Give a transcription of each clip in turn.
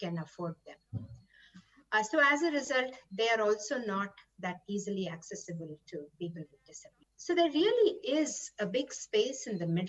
can afford them. So as a result, they are also not that easily accessible to people with disabilities. So there really is a big space in the middle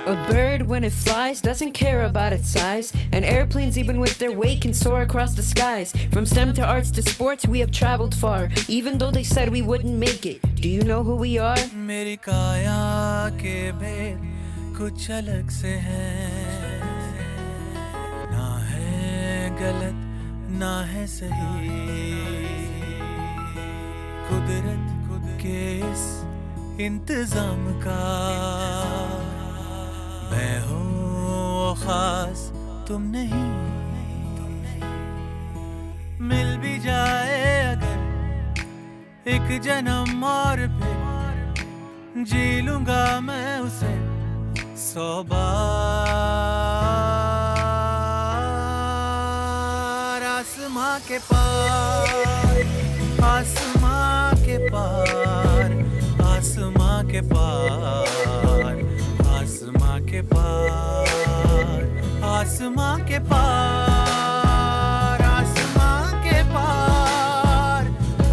A bird, when it flies, doesn't care about its size. And airplanes, even with their weight, can soar across the skies. From STEM to arts to sports, we have traveled far, even though they said we wouldn't make it. Do you know who we are? मेरी काया के भेद कुछ अलग से हैं, ना है गलत ना है सही, कुदरत के इस इंतजाम का मैं हूँ खास तुम नहीं, मिल भी जाए अगर एक जन्म और फिर जी लूंगा मैं उसे 100 बार। आसमां के पार, आसमां के पार, आसमां के पार, आसमां के पार, आसमां के पार, आसमां के पार,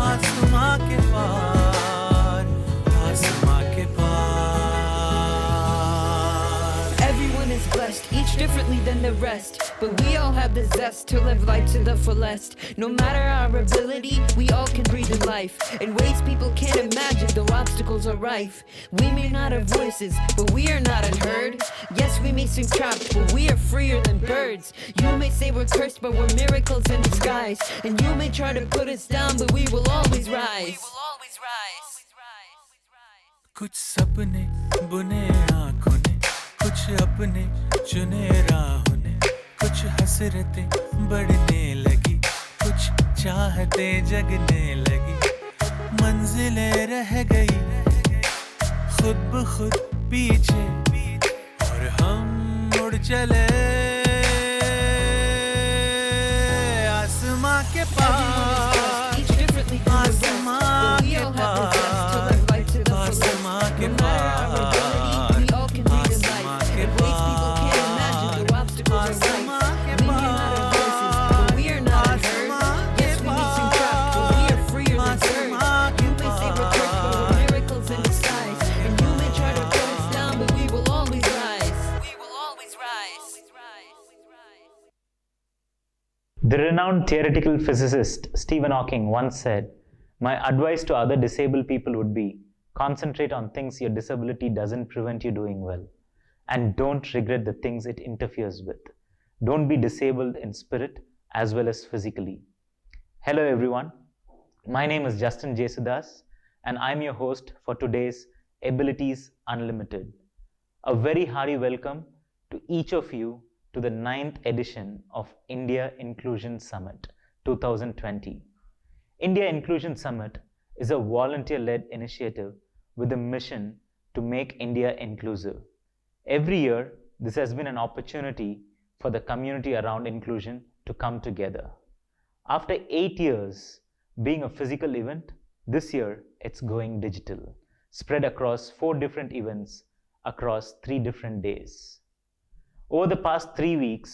आसमां के पार, आसमां के पार। Everyone is blessed, each differently than the rest, but we all have the zest to live life to the fullest. No matter our ability, we all can breathe in life in ways people can't imagine, though obstacles are rife. We may not have voices, but we are not unheard. Yes, we may seem trapped, but we are freer than birds. You may say we're cursed, but we're miracles in disguise. And you may try to put us down, but we will always rise. कुछ सपने बुने आँखों ने, कुछ अपने चुने राहों ने, कुछ हसरतें बढ़ने लगी, कुछ चाहते जगने लगी, मंजिलें रह गई खुद ब खुद पीछे और हम मुड़ चले आसमां के पार, आसमां के पार, आसमां के पार, आसमां के पार, आसमां के पार, आसमां के The renowned theoretical physicist Stephen Hawking once said, "My advice to other disabled people would be, concentrate on things your disability doesn't prevent you doing well, and don't regret the things it interferes with. Don't be disabled in spirit as well as physically." Hello everyone, my name is Justin Jesudas and I'm your host for today's Abilities Unlimited. A very hearty welcome to each of you to the 9th edition of India Inclusion Summit 2020. India Inclusion Summit is a volunteer-led initiative with a mission to make India inclusive. Every year, this has been an opportunity for the community around inclusion to come together. After 8 years being a physical event, this year it's going digital, spread across 4 different events across 3 different days. Over the past 3 weeks,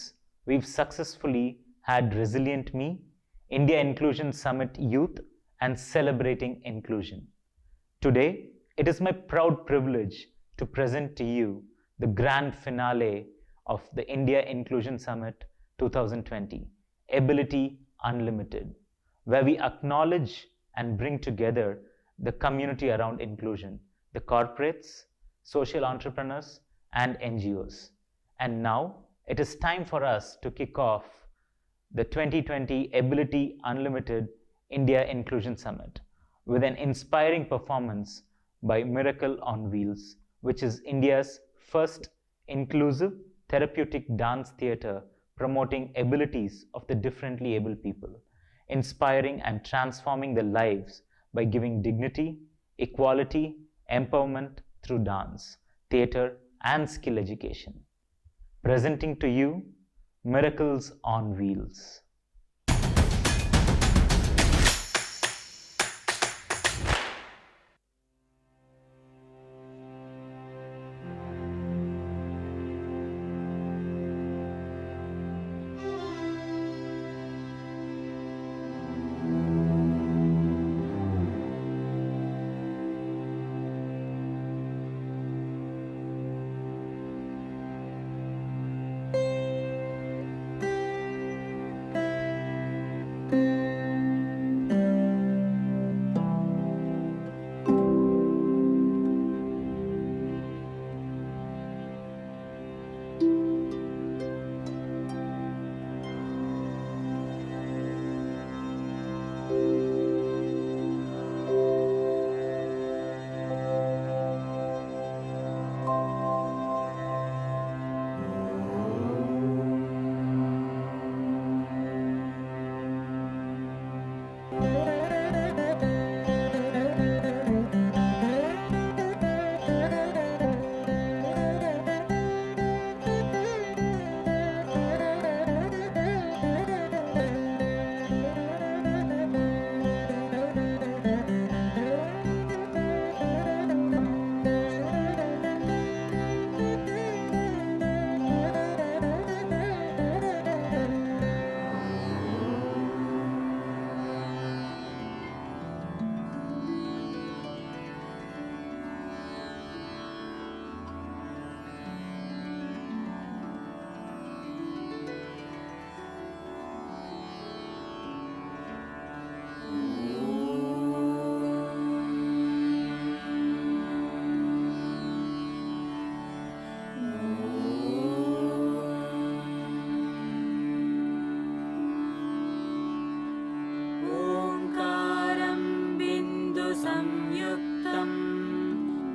we've successfully had Resilient Me, India Inclusion Summit Youth, and Celebrating Inclusion. Today, it is my proud privilege to present to you the grand finale of the India Inclusion Summit 2020, Ability Unlimited, where we acknowledge and bring together the community around inclusion, the corporates, social entrepreneurs, and NGOs. And now it is time for us to kick off the 2020 Ability Unlimited India Inclusion Summit with an inspiring performance by Miracle on Wheels, which is India's first inclusive therapeutic dance theatre promoting abilities of the differently able people, inspiring and transforming their lives by giving dignity, equality, empowerment through dance, theatre, and skill education. Presenting to you, Miracles on Wheels.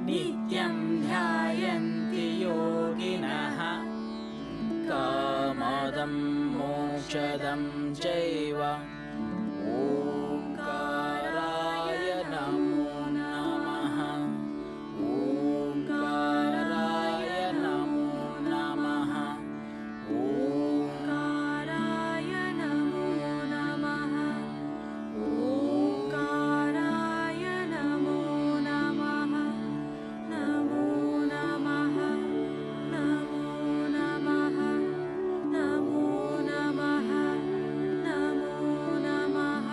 नित्यं ध्यायन्ति योगिनः कामदं मोक्षदं चैव ओंकाराय नमो नमः ओंकाराय नमो नमः ओंकाराय नमो नमः ओंकाराय नमो नमः नमो नमः नमो नमः नमो नमः नमो नमः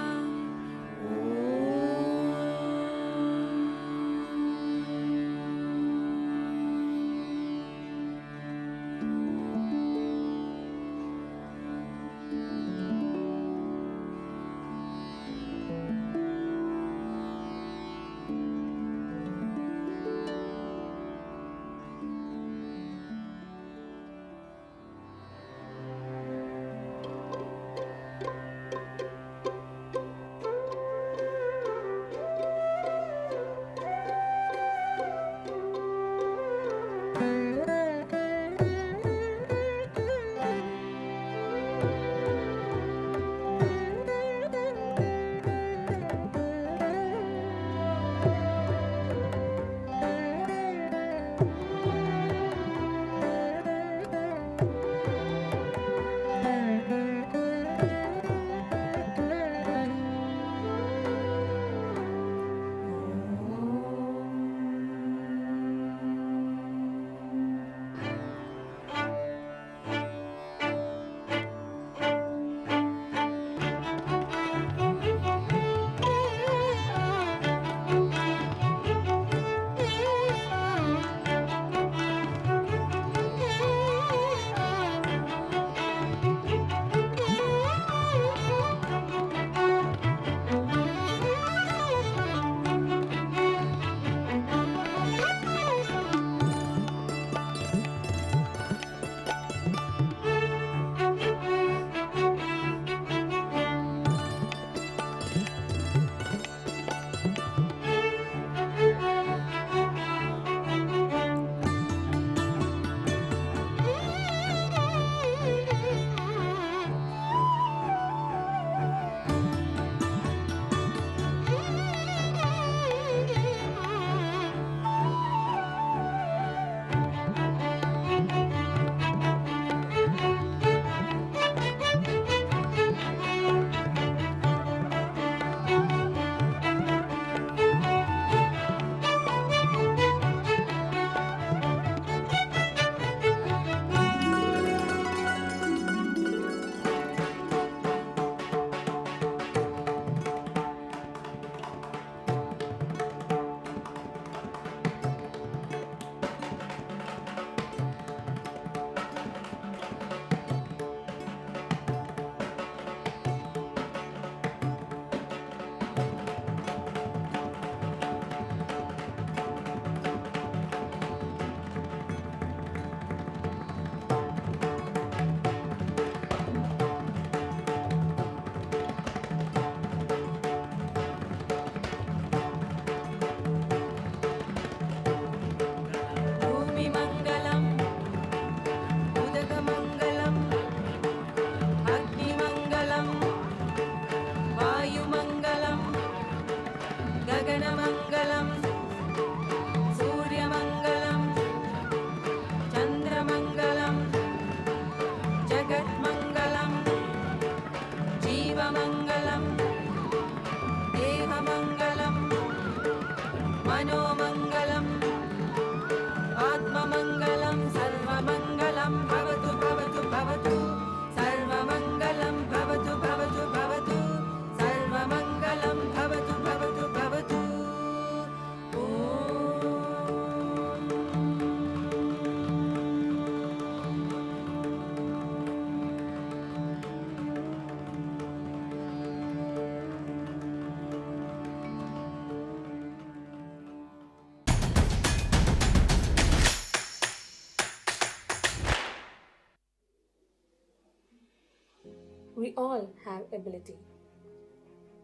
We all have ability.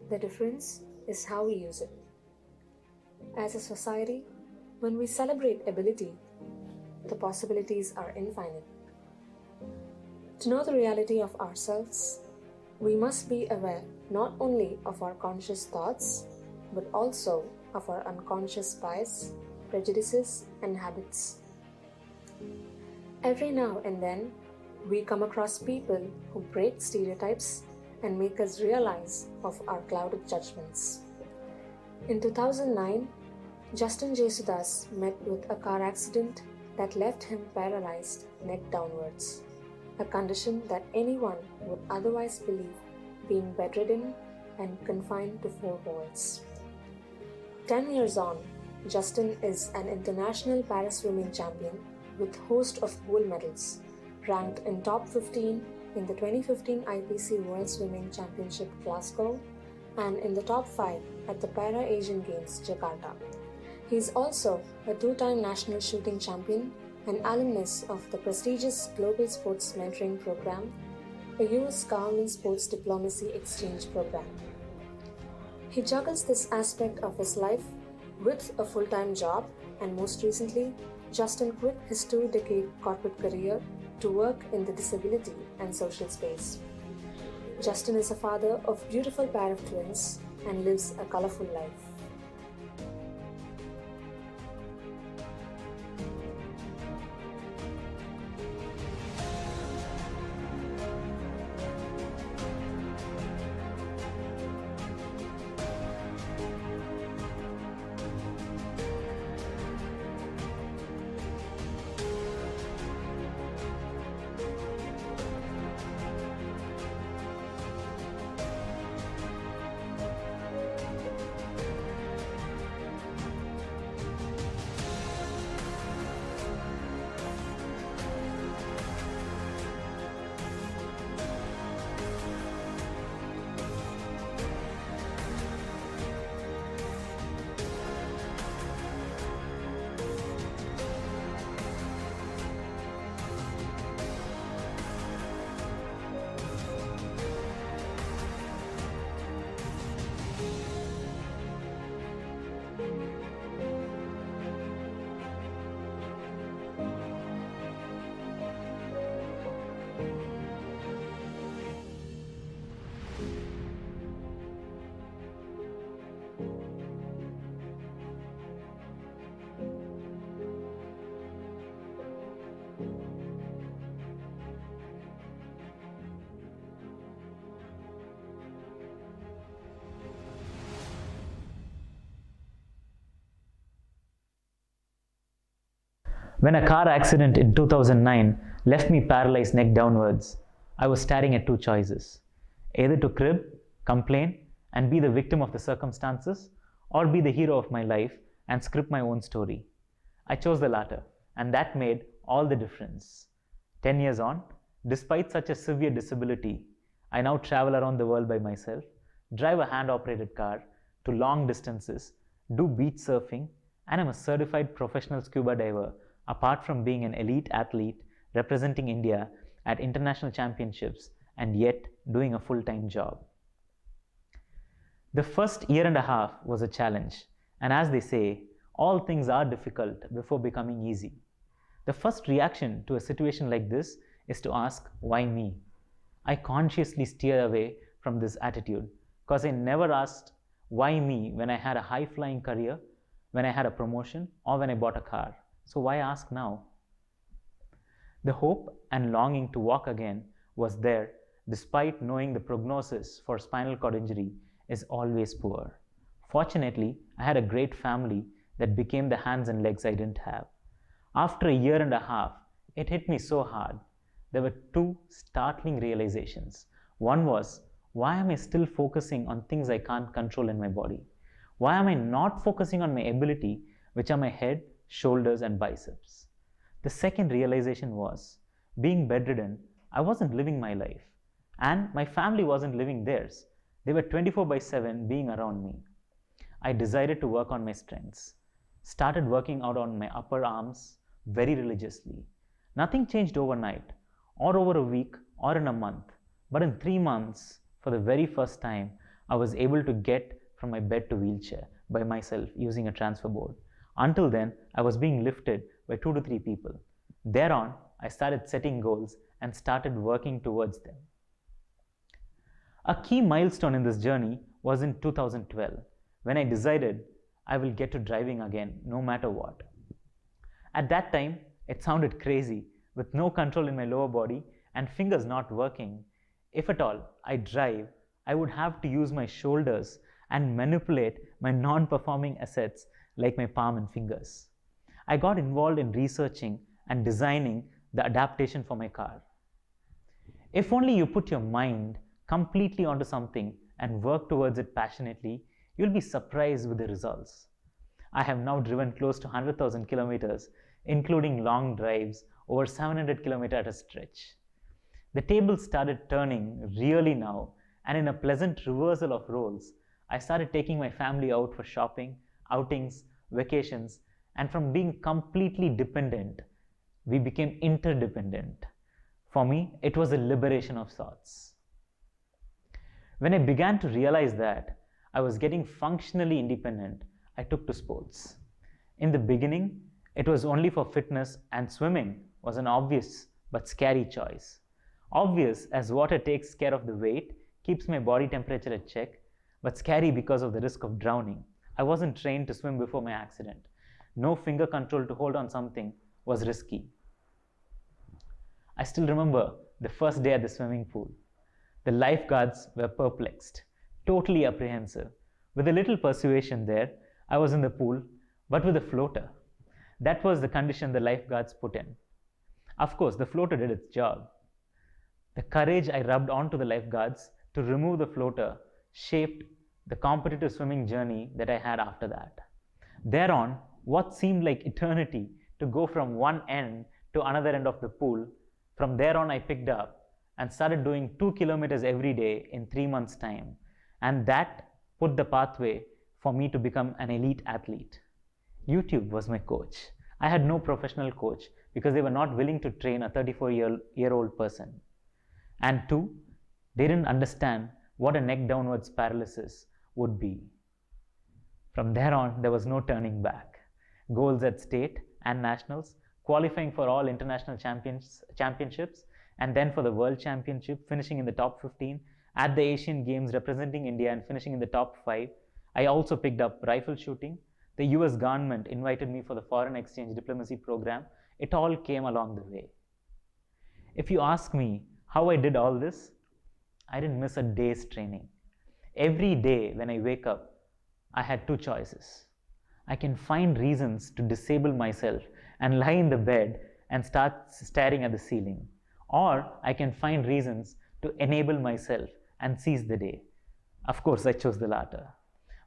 The difference is how we use it. As a society, When we celebrate ability, the possibilities are infinite. To know the reality of ourselves, we must be aware not only of our conscious thoughts, but also of our unconscious bias, prejudices, and habits. Every now and then, we come across people who break stereotypes and make us realize of our clouded judgments. In 2009, Justin Jesudas met with a car accident that left him paralyzed neck downwards, a condition that anyone would otherwise believe being bedridden and confined to four walls. 10 years on, Justin is an international para-swimming champion with host of gold medals, ranked in top 15 in the 2015 IPC World Swimming Championship Glasgow and in the top 5 at the Para-Asian Games Jakarta. He is also a two-time national shooting champion, an alumnus of the prestigious Global Sports Mentoring Program, a US government sports diplomacy exchange program. He juggles this aspect of his life with a full-time job, and most recently, Justin quit his 2-decade corporate career to work in the disability and social space. Justin is a father of beautiful pair of twins and lives a colorful life. When a car accident in 2009 left me paralyzed neck downwards, I was staring at two choices: either to crib, complain, and be the victim of the circumstances, or be the hero of my life and script my own story. I chose the latter, and that made all the difference. 10 years on, despite such a severe disability, I now travel around the world by myself, drive a hand-operated car to long distances, do beach surfing, and I'm a certified professional scuba diver, apart from being an elite athlete representing India at international championships and yet doing a full-time job. The first year and a half was a challenge, and as they say, all things are difficult before becoming easy. The first reaction to a situation like this is to ask, why me? I consciously steer away from this attitude because I never asked why me when I had a high-flying career, when I had a promotion, or when I bought a car. So why ask now? The hope and longing to walk again was there despite knowing the prognosis for spinal cord injury is always poor. Fortunately, I had a great family that became the hands and legs I didn't have. After a year and a half, it hit me so hard. There were two startling realizations. One was, why am I still focusing on things I can't control in my body? Why am I not focusing on my ability, which are my head, shoulders, and biceps? The second realization was, being bedridden, I wasn't living my life, and my family wasn't living theirs. They were 24/7 being around me. I decided to work on my strengths. Started working out on my upper arms very religiously. Nothing changed overnight, or over a week, or in a month. But in 3 months, for the very first time, I was able to get from my bed to wheelchair by myself using a transfer board. Until then, I was being lifted by 2 to 3 people. Thereon, I started setting goals and started working towards them. A key milestone in this journey was in 2012 when I decided I will get to driving again no matter what. At that time, it sounded crazy with no control in my lower body and fingers not working. If at all I drive, I would have to use my shoulders and manipulate my non performing assets like my palm and fingers. I got involved in researching and designing the adaptation for my car. If only you put your mind completely onto something and work towards it passionately, you'll be surprised with the results. I have now driven close to 100,000 kilometers, including long drives over 700 kilometers at a stretch. The tables started turning really now, and in a pleasant reversal of roles, I started taking my family out for shopping, outings, vacations, and from being completely dependent, we became interdependent. For me, it was a liberation of sorts. When I began to realize that I was getting functionally independent, I took to sports. In the beginning, it was only for fitness, and swimming was an obvious but scary choice. Obvious as water takes care of the weight, keeps my body temperature at check, but scary because of the risk of drowning. I wasn't trained to swim before my accident. No finger control to hold on something was risky. I still remember the first day at the swimming pool. The lifeguards were perplexed, totally apprehensive. With a little persuasion there, I was in the pool, but with a floater. That was the condition the lifeguards put in. Of course, the floater did its job. The courage I rubbed onto the lifeguards to remove the floater shaped the competitive swimming journey that I had after that. Thereon, what seemed like eternity to go from one end to another end of the pool, from there on I picked up and started doing 2 kilometers every day in 3 months' time. And that put the pathway for me to become an elite athlete. YouTube was my coach. I had no professional coach because they were not willing to train a 34-year-old person. And two, they didn't understand what a neck downwards paralysis would be. From there on, there was no turning back. Goals at state and nationals, qualifying for all international championships, and then for the World Championship, finishing in the top 15, at the Asian Games representing India and finishing in the top 5. I also picked up rifle shooting. The US government invited me for the foreign exchange diplomacy program. It all came along the way. If you ask me how I did all this, I didn't miss a day's training. Every day when I wake up, I had two choices. I can find reasons to disable myself and lie in the bed and start staring at the ceiling. Or I can find reasons to enable myself and seize the day. Of course, I chose the latter.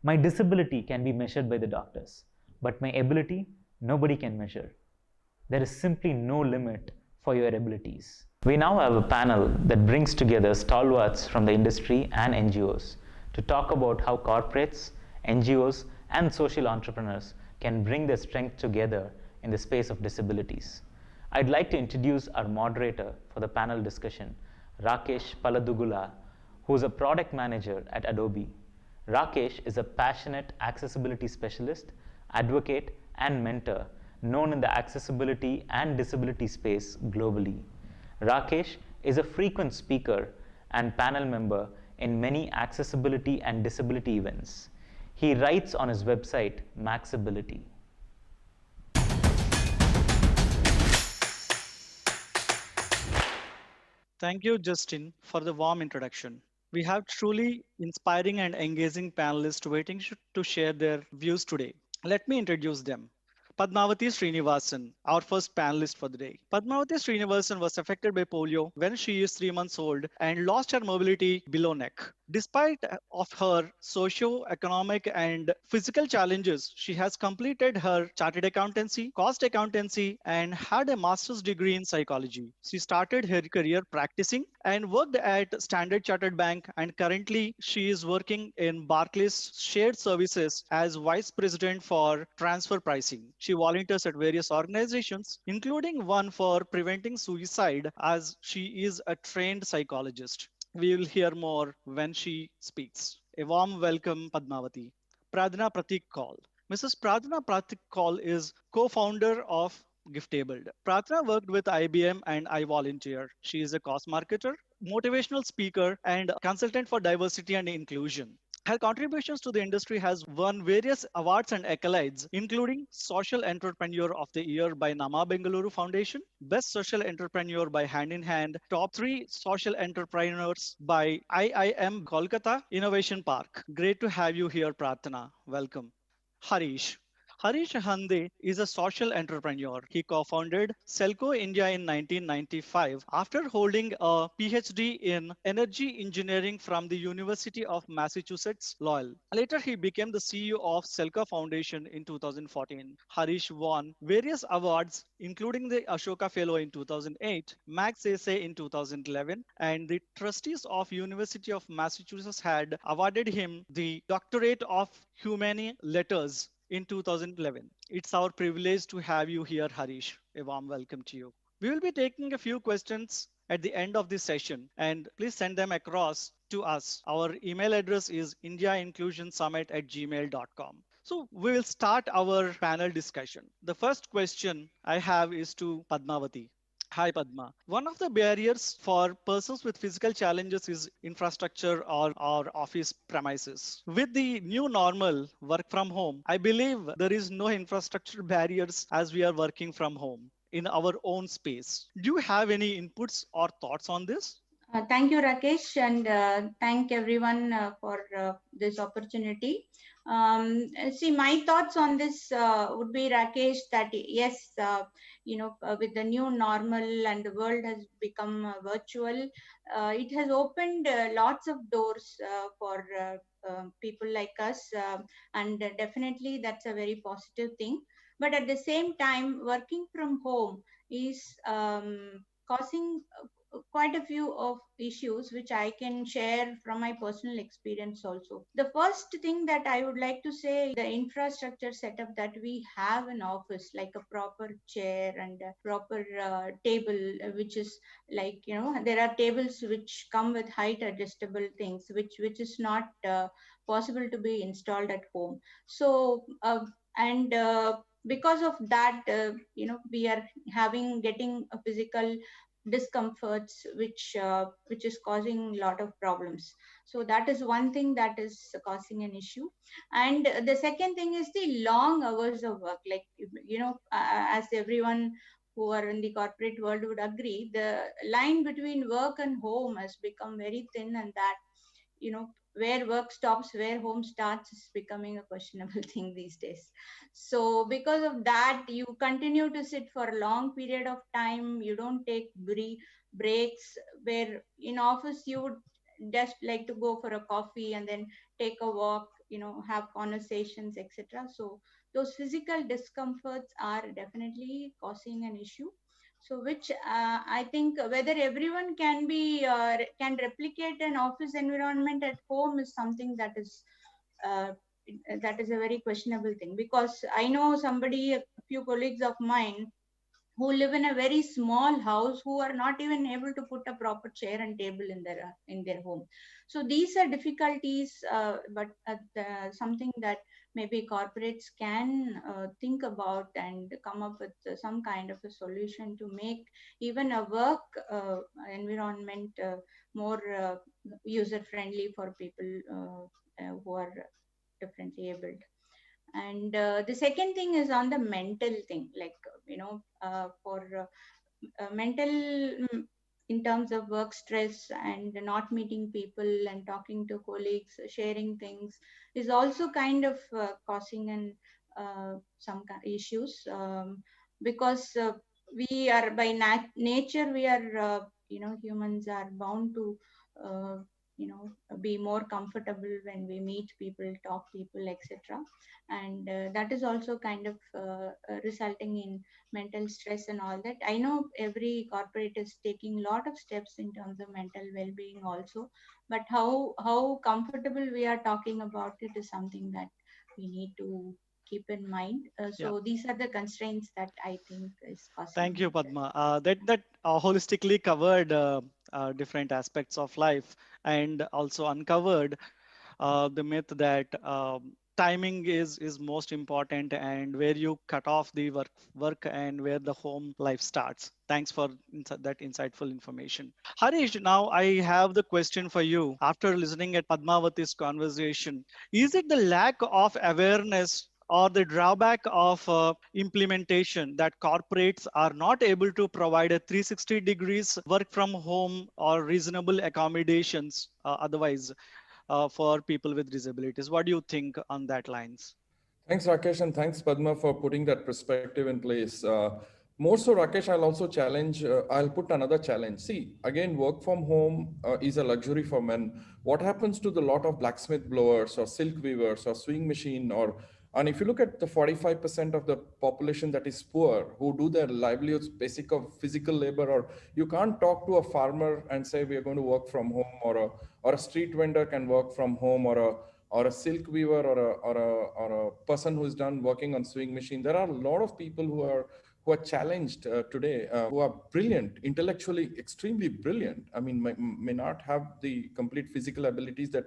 My disability can be measured by the doctors, but my ability, nobody can measure. There is simply no limit for your abilities. We now have a panel that brings together stalwarts from the industry and NGOs to talk about how corporates, NGOs, and social entrepreneurs can bring their strength together in the space of disabilities. I'd like to introduce our moderator for the panel discussion, Rakesh Paladugula, who is a product manager at Adobe. Rakesh is a passionate accessibility specialist, advocate, and mentor known in the accessibility and disability space globally. Rakesh is a frequent speaker and panel member in many accessibility and disability events. He writes on his website, Maxability. Thank you, Justin, for the warm introduction. We have truly inspiring and engaging panelists waiting to share their views today. Let me introduce them. Padmavati Srinivasan, our first panelist for the day. Padmavati Srinivasan was affected by polio when she is 3 months old and lost her mobility below neck. Despite of her socio-economic and physical challenges, she has completed her chartered accountancy, cost accountancy, and had a master's degree in psychology. She started her career practicing and worked at Standard Chartered Bank, and currently she is working in Barclays Shared Services as Vice President for Transfer Pricing. She volunteers at various organizations, including one for preventing suicide, as she is a trained psychologist. We will hear more when she speaks. A warm welcome, Padmavati. Pradna Pratik Kaul. Mrs. Pradhana Pratikal is co-founder of Giftable. Pradhana worked with IBM and I Volunteer. She is a cost marketer, motivational speaker, and consultant for diversity and inclusion. Her contributions to the industry has won various awards and accolades, including Social Entrepreneur of the Year by Nama Bengaluru Foundation, Best Social Entrepreneur by Hand in Hand, Top 3 Social Entrepreneurs by IIM Kolkata Innovation Park. Great to have you here, Pratana. Welcome. Harish. Harish Hande is a social entrepreneur. He co-founded Selco India in 1995 after holding a PhD in energy engineering from the University of Massachusetts Lowell. Later, he became the CEO of Selco Foundation in 2014. Harish won various awards, including the Ashoka Fellow in 2008, Max Essay in 2011, and the trustees of University of Massachusetts had awarded him the Doctorate of Humane Letters in 2011. It's our privilege to have you here, Harish. A warm welcome to you. We will be taking a few questions at the end of this session, and please send them across to us. Our email address is indiainclusionsummit@gmail.com. So we will start our panel discussion. The first question I have is to Padmavati. Hi, Padma. One of the barriers for persons with physical challenges is infrastructure or office premises. With the new normal work from home, I believe there is no infrastructure barriers as we are working from home in our own space. Do you have any inputs or thoughts on this? Thank you, Rakesh, and thank everyone for this opportunity. See, my thoughts on this would be, Rakesh, that yes, with the new normal and the world has become virtual, it has opened lots of doors for people like us, and definitely that's a very positive thing. But at the same time, working from home is causing quite a few of issues which I can share from my personal experience also. The first thing that I would like to say, the infrastructure setup that we have in office, like a proper chair and a proper table, which is like, there are tables which come with height adjustable things, which is not possible to be installed at home. So, and because of that, we are getting a physical discomforts which is causing a lot of problems. So that is one thing that is causing an issue. And the second thing is the long hours of work, like, as everyone who are in the corporate world would agree, the line between work and home has become very thin, and that, where work stops, where home starts is becoming a questionable thing these days. So because of that, you continue to sit for a long period of time. You don't take breaks, where in office you would just like to go for a coffee and then take a walk, have conversations, etc. So those physical discomforts are definitely causing an issue. So which I think whether everyone can replicate an office environment at home is something uh, that is a very questionable thing, because I know a few colleagues of mine who live in a very small house, who are not even able to put a proper chair and table in their home. So these are difficulties, but something that maybe corporates can think about and come up with some kind of a solution to make even a work environment more user friendly for people who are differently abled. And the second thing is on the mental thing, like, for mental, in terms of work stress and not meeting people and talking to colleagues, sharing things, is also kind of causing some issues, because we are by nature, we are, humans are bound to uh, be more comfortable when we meet people, talk people, etc. And that is also kind of resulting in mental stress and all that. I know every corporate is taking a lot of steps in terms of mental well-being also, but how comfortable we are talking about it is something that we need to keep in mind. Yeah. So these are the constraints that I think is Thank causing you, it. Padma. That holistically covered different aspects of life and also uncovered the myth that timing is most important, and where you cut off the work and where the home life starts. Thanks for that insightful information. Harish, now I have the question for you. After listening at Padmavati's conversation, is it the lack of awareness or the drawback of implementation that corporates are not able to provide a 360 degrees work from home or reasonable accommodations otherwise for people with disabilities? What do you think on that lines? Thanks, Rakesh, and thanks, Padma, for putting that perspective in place. More so, Rakesh, I'll also challenge, I'll put another challenge. See, again, work from home is a luxury for men. What happens to the lot of blacksmith blowers or silk weavers or sewing machine and if you look at the 45% of the population that is poor, who do their livelihoods basic of physical labor, or you can't talk to a farmer and say we are going to work from home, or a street vendor can work from home, or a silk weaver, or a person who is done working on sewing machine. There are a lot of people who are challenged today, who are brilliant, intellectually extremely brilliant. I mean, may not have the complete physical abilities that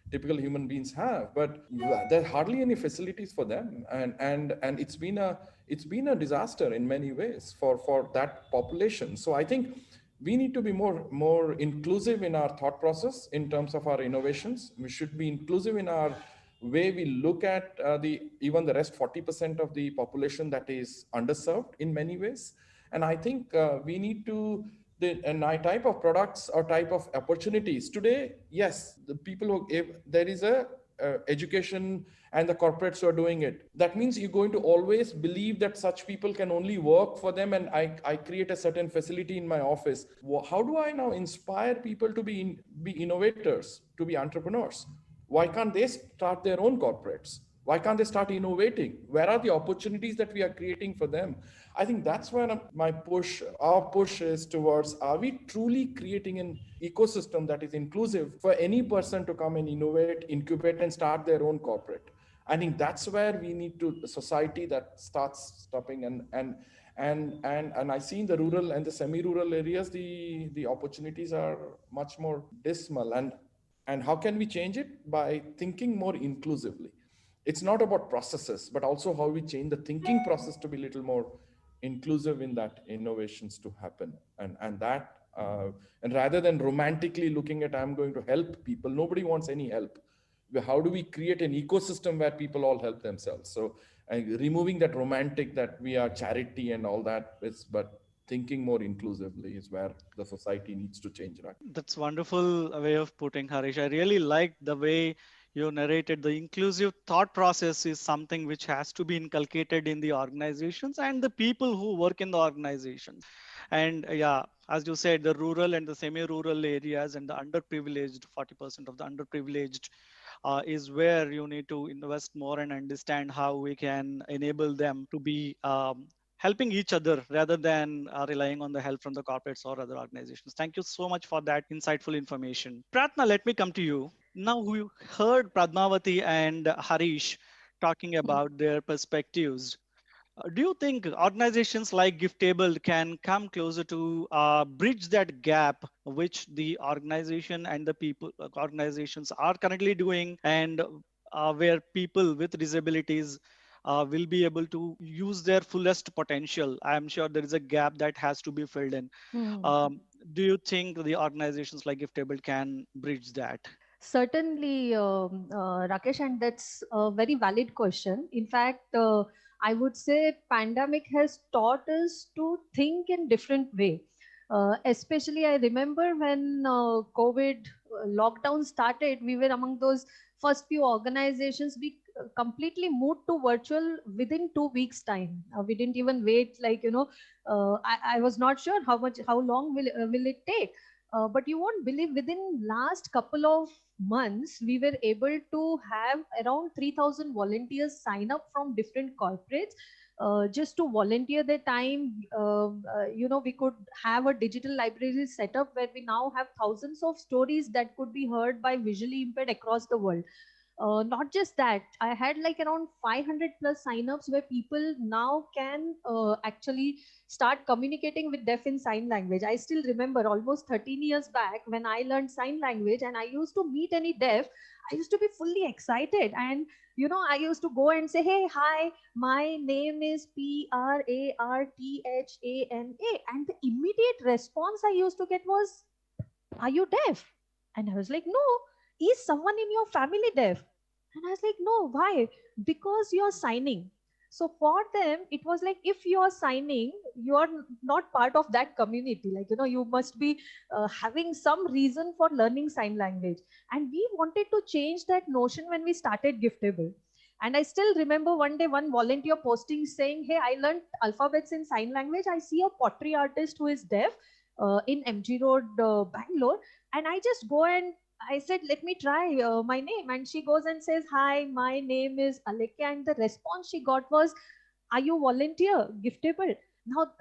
typical human beings have, but there are hardly any facilities for them, and it's been a disaster in many ways for that population. So I think we need to be more inclusive in our thought process in terms of our innovations. We should be inclusive in our way we look at the even the rest 40% of the population that is underserved in many ways. And I think we need to the and I type of products or type of opportunities today. Yes, the people who, if there is a education and the corporates who are doing it, that means you're going to always believe that such people can only work for them, and I create a certain facility in my office. How do I now inspire people to be innovators, to be entrepreneurs? Why can't they start their own corporates? Why can't they start innovating? Where are the opportunities that we are creating for them? I think that's where our push is towards, are we truly creating an ecosystem that is inclusive for any person to come and innovate, incubate, and start their own corporate? I think that's where we need to, a society that starts stopping, and I see in the rural and the semi-rural areas, the opportunities are much more dismal. And how can we change it? By thinking more inclusively. It's not about processes, but also how we change the thinking process to be a little more inclusive in that innovations to happen. And rather than romantically looking at, I'm going to help people, nobody wants any help. How do we create an ecosystem where people all help themselves? So removing that romantic that we are charity and all that is, but thinking more inclusively is where the society needs to change. Right? That's wonderful way of putting, Harish. I really like the way you narrated. The inclusive thought process is something which has to be inculcated in the organizations and the people who work in the organizations. And yeah, as you said, the rural and the semi-rural areas and the underprivileged, 40% of the underprivileged is where you need to invest more and understand how we can enable them to be helping each other rather than relying on the help from the corporates or other organizations. Thank you so much for that insightful information. Pratna, let me come to you. Now we heard Pradmavati and Harish talking about their perspectives. Do you think organizations like Giftable can come closer to bridge that gap which the organization and the people organizations are currently doing, and where people with disabilities will be able to use their fullest potential? I'm sure there is a gap that has to be filled in. Hmm. Um, do you think the organizations like Giftable can bridge that? Certainly, Rakesh, and that's a very valid question. In fact, I would say pandemic has taught us to think in different way. Especially, I remember when COVID lockdown started, we were among those first few organizations. We completely moved to virtual within 2 weeks' time. We didn't even wait, like I was not sure how long will it take. But you won't believe, within last couple of months we were able to have around 3000 volunteers sign up from different corporates, just to volunteer their time. We could have a digital library set up where we now have thousands of stories that could be heard by visually impaired across the world. Not just that, I had like around 500 plus signups where people now can actually start communicating with deaf in sign language. I still remember almost 13 years back when I learned sign language and I used to meet any deaf, I used to be fully excited. And, you know, I used to go and say, hey, hi, my name is Praarthana. And the immediate response I used to get was, are you deaf? And I was like, no. Is someone in your family deaf? And I was like, no, why? Because you're signing. So for them, it was like, if you're signing, you're not part of that community. Like, you know, you must be having some reason for learning sign language. And we wanted to change that notion when we started Giftable. And I still remember one day one volunteer posting saying, hey, I learned alphabets in sign language. I see a pottery artist who is deaf in MG Road, Bangalore. And I just go and I said, let me try my name. And she goes and says, hi, my name is Aleke. And the response she got was, are you volunteer? Giftable. Now,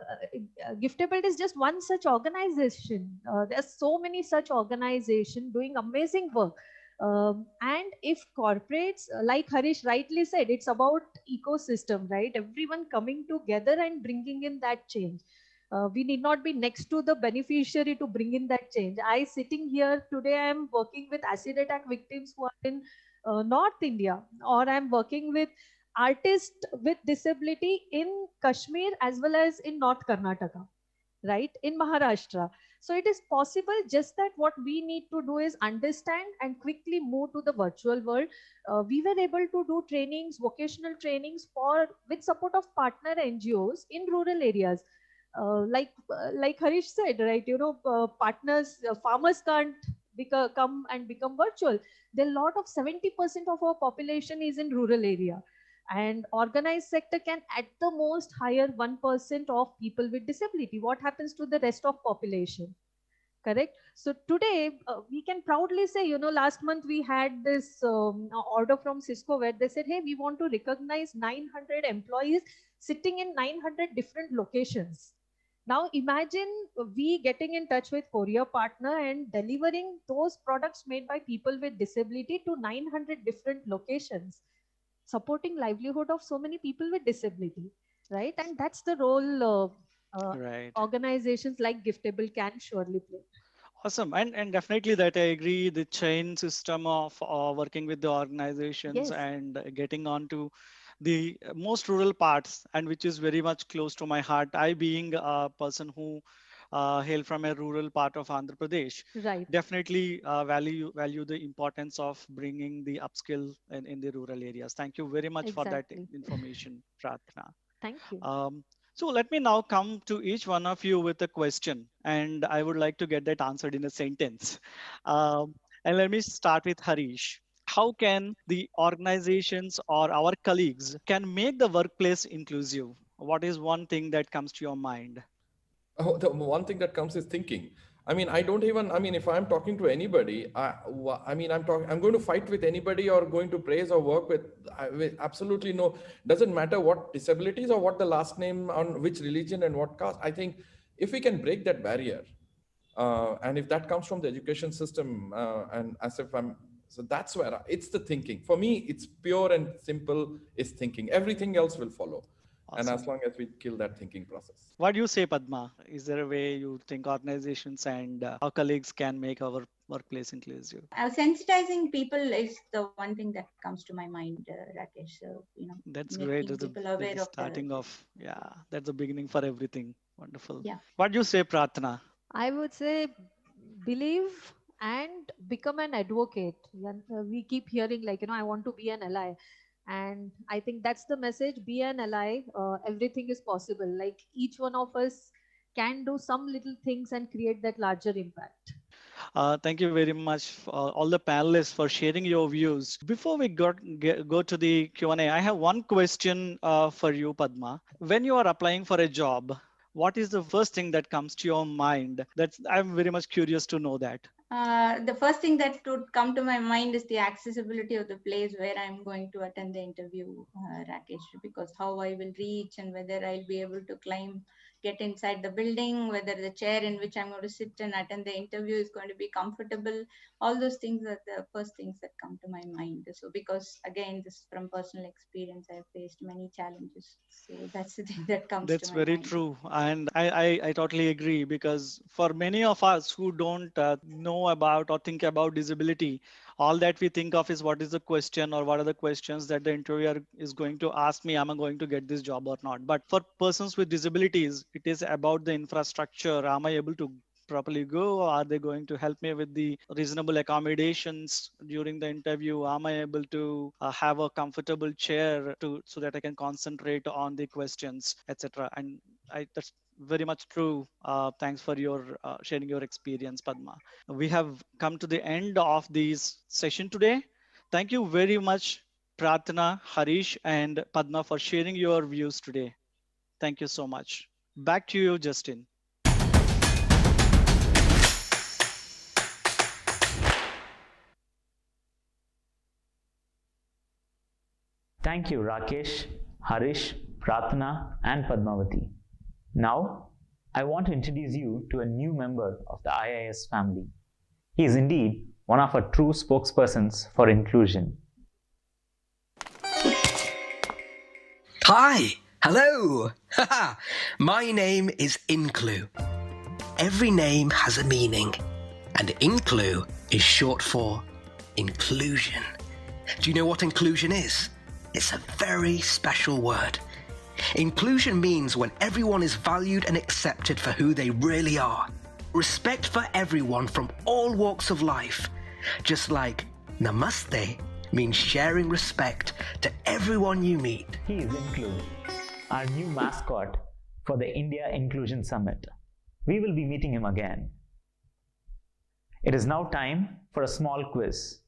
Giftable is just one such organization. There's so many such organizations doing amazing work. And if corporates, like Harish rightly said, it's about ecosystem, right? Everyone coming together and bringing in that change. We need not be next to the beneficiary to bring in that change. I sitting here today, I'm working with acid attack victims who are in North India, or I'm working with artists with disability in Kashmir as well as in North Karnataka, right, in Maharashtra. So it is possible, just that what we need to do is understand and quickly move to the virtual world. We were able to do trainings, vocational trainings for with support of partner NGOs in rural areas. Like Harish said, right, you know, partners, farmers can't come and become virtual. There are a lot of 70% of our population is in rural area, and organized sector can at the most hire 1% of people with disability. What happens to the rest of population? Correct. So today we can proudly say, you know, last month we had this order from Cisco where they said, hey, we want to recognize 900 employees sitting in 900 different locations. Now imagine we getting in touch with courier partner and delivering those products made by people with disability to 900 different locations, supporting livelihood of so many people with disability, right? And that's the role Right. organizations like Giftable can surely play. Awesome. And definitely that I agree. The chain system of working with the organizations Yes, and getting onto the most rural parts, and which is very much close to my heart. I being a person who hail from a rural part of Andhra Pradesh, right, definitely value the importance of bringing the upskill in the rural areas. Thank you very much for that exactly. information, Pratna. Thank you. So let me now come to each one of you with a question, and I would like to get that answered in a sentence. Um, and let me start with Harish. How can the organizations or our colleagues can make the workplace inclusive? What is one thing that comes to your mind? Oh, the one thing that comes is thinking. I mean, I don't even. I mean, if I'm talking to anybody, I mean, I'm talking. I'm going to fight with anybody or going to praise or work with absolutely no. Doesn't matter what disabilities or what the last name on which religion and what caste. I think if we can break that barrier, and if that comes from the education system, and as if I'm. So that's where it's the thinking. For me, it's pure and simple. Is thinking. Everything else will follow, and as Awesome. long as we kill that thinking process. What do you say, Padma? Is there a way you think organizations and our colleagues can make our workplace inclusive? Sensitizing people is the one thing that comes to my mind, Rakesh. So, That's great. making people That's aware the of starting of, yeah, that's the beginning for everything. Wonderful. yeah. What do you say, Pratna? I would say believe and become an advocate. We keep hearing, like, you know, I want to be an ally. And I think that's the message, be an ally. Everything is possible. Like each one of us can do some little things and create that larger impact. Thank you very much, all the panelists, for sharing your views. Before we go to the Q&A, I have one question for you, Padma. When you are applying for a job, what is the first thing that comes to your mind? That's I'm very much curious to know that. The first thing that would come to my mind is the accessibility of the place where I'm going to attend the interview, Rakesh, because how I will reach and whether I'll be able to climb, get inside the building, whether the chair in which I'm going to sit and attend the interview is going to be comfortable. All those things are the first things that come to my mind. So because again, this from personal experience, I've faced many challenges. So that's the thing that comes to That's my very mind. true. And I totally agree, because for many of us who don't know about or think about disability, all that we think of is what is the question or what are the questions that the interviewer is going to ask me, am I going to get this job or not? But for persons with disabilities, it is about the infrastructure. Am I able to properly go? Are they going to help me with the reasonable accommodations during the interview? Am I able to have a comfortable chair to so that I can concentrate on the questions, etc.? And that's very much true. Thanks for your sharing your experience, Padma. We have come to the end of this session today. Thank you very much, Pratna, Harish, and Padma, for sharing your views today. Thank you so much. Back to you, Justin. Thank you, Rakesh, Harish, Pratna, and Padmavati. Now, I want to introduce you to a new member of the IIS family. He is indeed one of our true spokespersons for inclusion. Hi, hello. My name is Inclu. Every name has a meaning, and Inclu is short for inclusion. Do you know what inclusion is? It's a very special word. Inclusion means when everyone is valued and accepted for who they really are. Respect for everyone from all walks of life. Just like Namaste means sharing respect to everyone you meet. He is Inclu, our new mascot for the India Inclusion Summit. We will be meeting him again. It is now time for a small quiz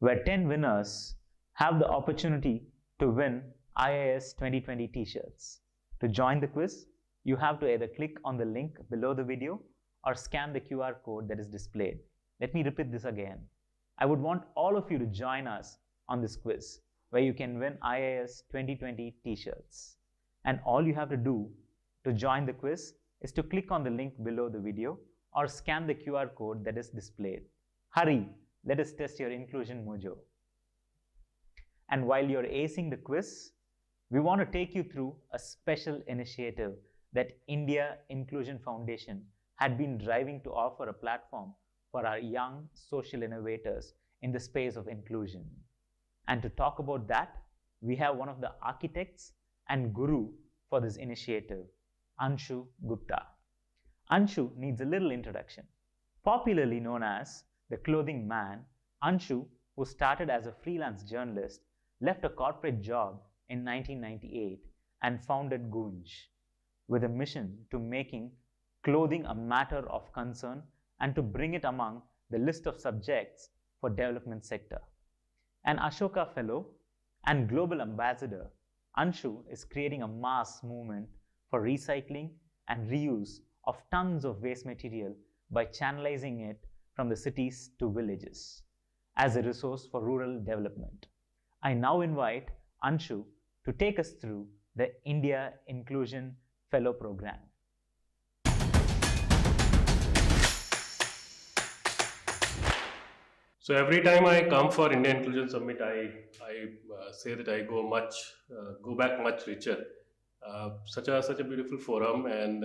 where 10 winners have the opportunity to win IIS 2020 t-shirts. To join the quiz, you have to either click on the link below the video or scan the QR code that is displayed. Let me repeat this again. I would want all of you to join us on this quiz where you can win IIS 2020 t-shirts. And all you have to do to join the quiz is to click on the link below the video or scan the QR code that is displayed. Hurry, let us test your inclusion mojo. And while you're acing the quiz, we want to take you through a special initiative that India Inclusion Foundation had been driving to offer a platform for our young social innovators in the space of inclusion. And to talk about that, we have one of the architects and guru for this initiative, Anshu Gupta. Anshu needs a little introduction. Popularly known as the clothing man, Anshu, who started as a freelance journalist, left a corporate job in 1998 and founded Gunj with a mission to making clothing a matter of concern and to bring it among the list of subjects for development sector. An Ashoka Fellow and Global Ambassador, Anshu is creating a mass movement for recycling and reuse of tons of waste material by channelizing it from the cities to villages as a resource for rural development. I now invite Anshu to take us through the India Inclusion Fellow Program. So every time I come for India Inclusion Summit, I say that I go back much richer. Such a beautiful forum, and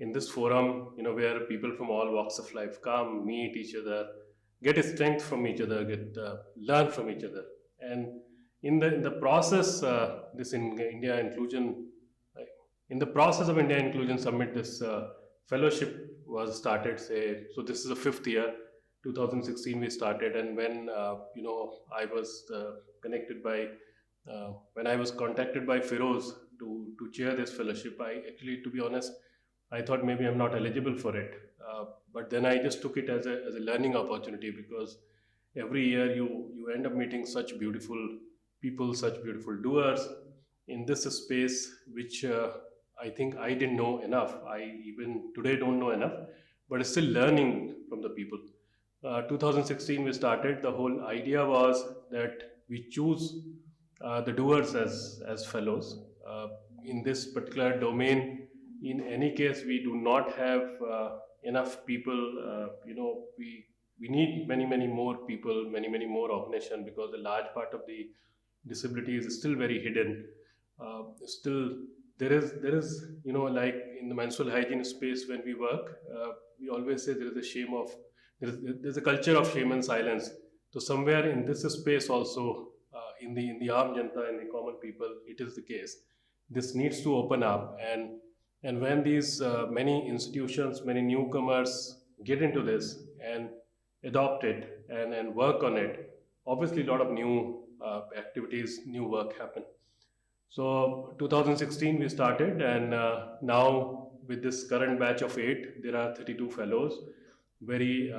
in this forum, where people from all walks of life come, meet each other, get strength from each other, learn from each other, and in the process, in the process of India Inclusion Summit, this fellowship was started. So this is the fifth year. 2016 we started, and when I was connected by when I was contacted by Feroz to chair this fellowship, I actually, to be honest, I thought maybe I'm not eligible for it, but then I just took it as a learning opportunity, because every year you end up meeting such beautiful people, such beautiful doers in this space, which I think I didn't know enough. I even today don't know enough, but still learning from the people. 2016 we started. The whole idea was that we choose the doers as fellows in this particular domain. in any case, we do not have enough people. We need many more people, many more organization, because a large part of the disability is still very hidden. Still, there is like in the menstrual hygiene space when we work, we always say there is a shame of there's a culture of shame and silence. So somewhere in this space also, in the arm janta, in the common people, it is the case. This needs to open up, and when these many institutions, many newcomers get into this and adopt it and work on it, obviously a lot of new activities, new work happen. So 2016 we started, and now with this current batch of 8, there are 32 fellows. Very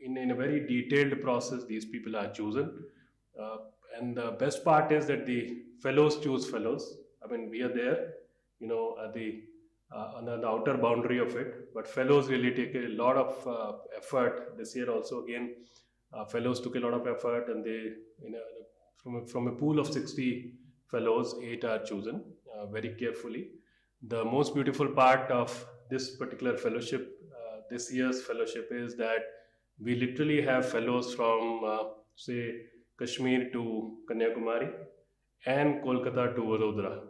in a very detailed process, these people are chosen, uh, and the best part is that the fellows choose fellows. I mean, we are there, at the on the outer boundary of it, but fellows really take a lot of effort. This year also again, fellows took a lot of effort, and they, from a pool of 60 fellows, 8 are chosen very carefully. The most beautiful part of this particular fellowship, this year's fellowship, is that we literally have fellows from, say, Kashmir to Kanyakumari and Kolkata to Vadodara.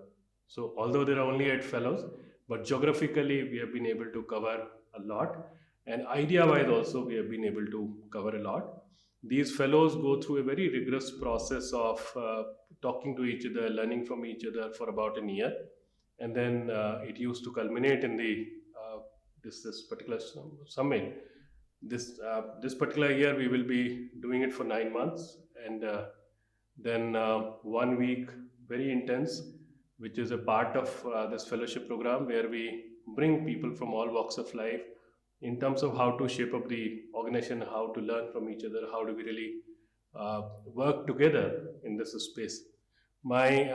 So, although there are only 8 fellows, but geographically we have been able to cover a lot, and idea wise also we have been able to cover a lot. These fellows go through a very rigorous process of talking to each other, learning from each other for about a year, and then it used to culminate in the this particular summit. This particular year we will be doing it for 9 months, and then 1 week very intense, which is a part of this fellowship program, where we bring people from all walks of life in terms of how to shape up the organization, how to learn from each other, how do we really work together in this space. My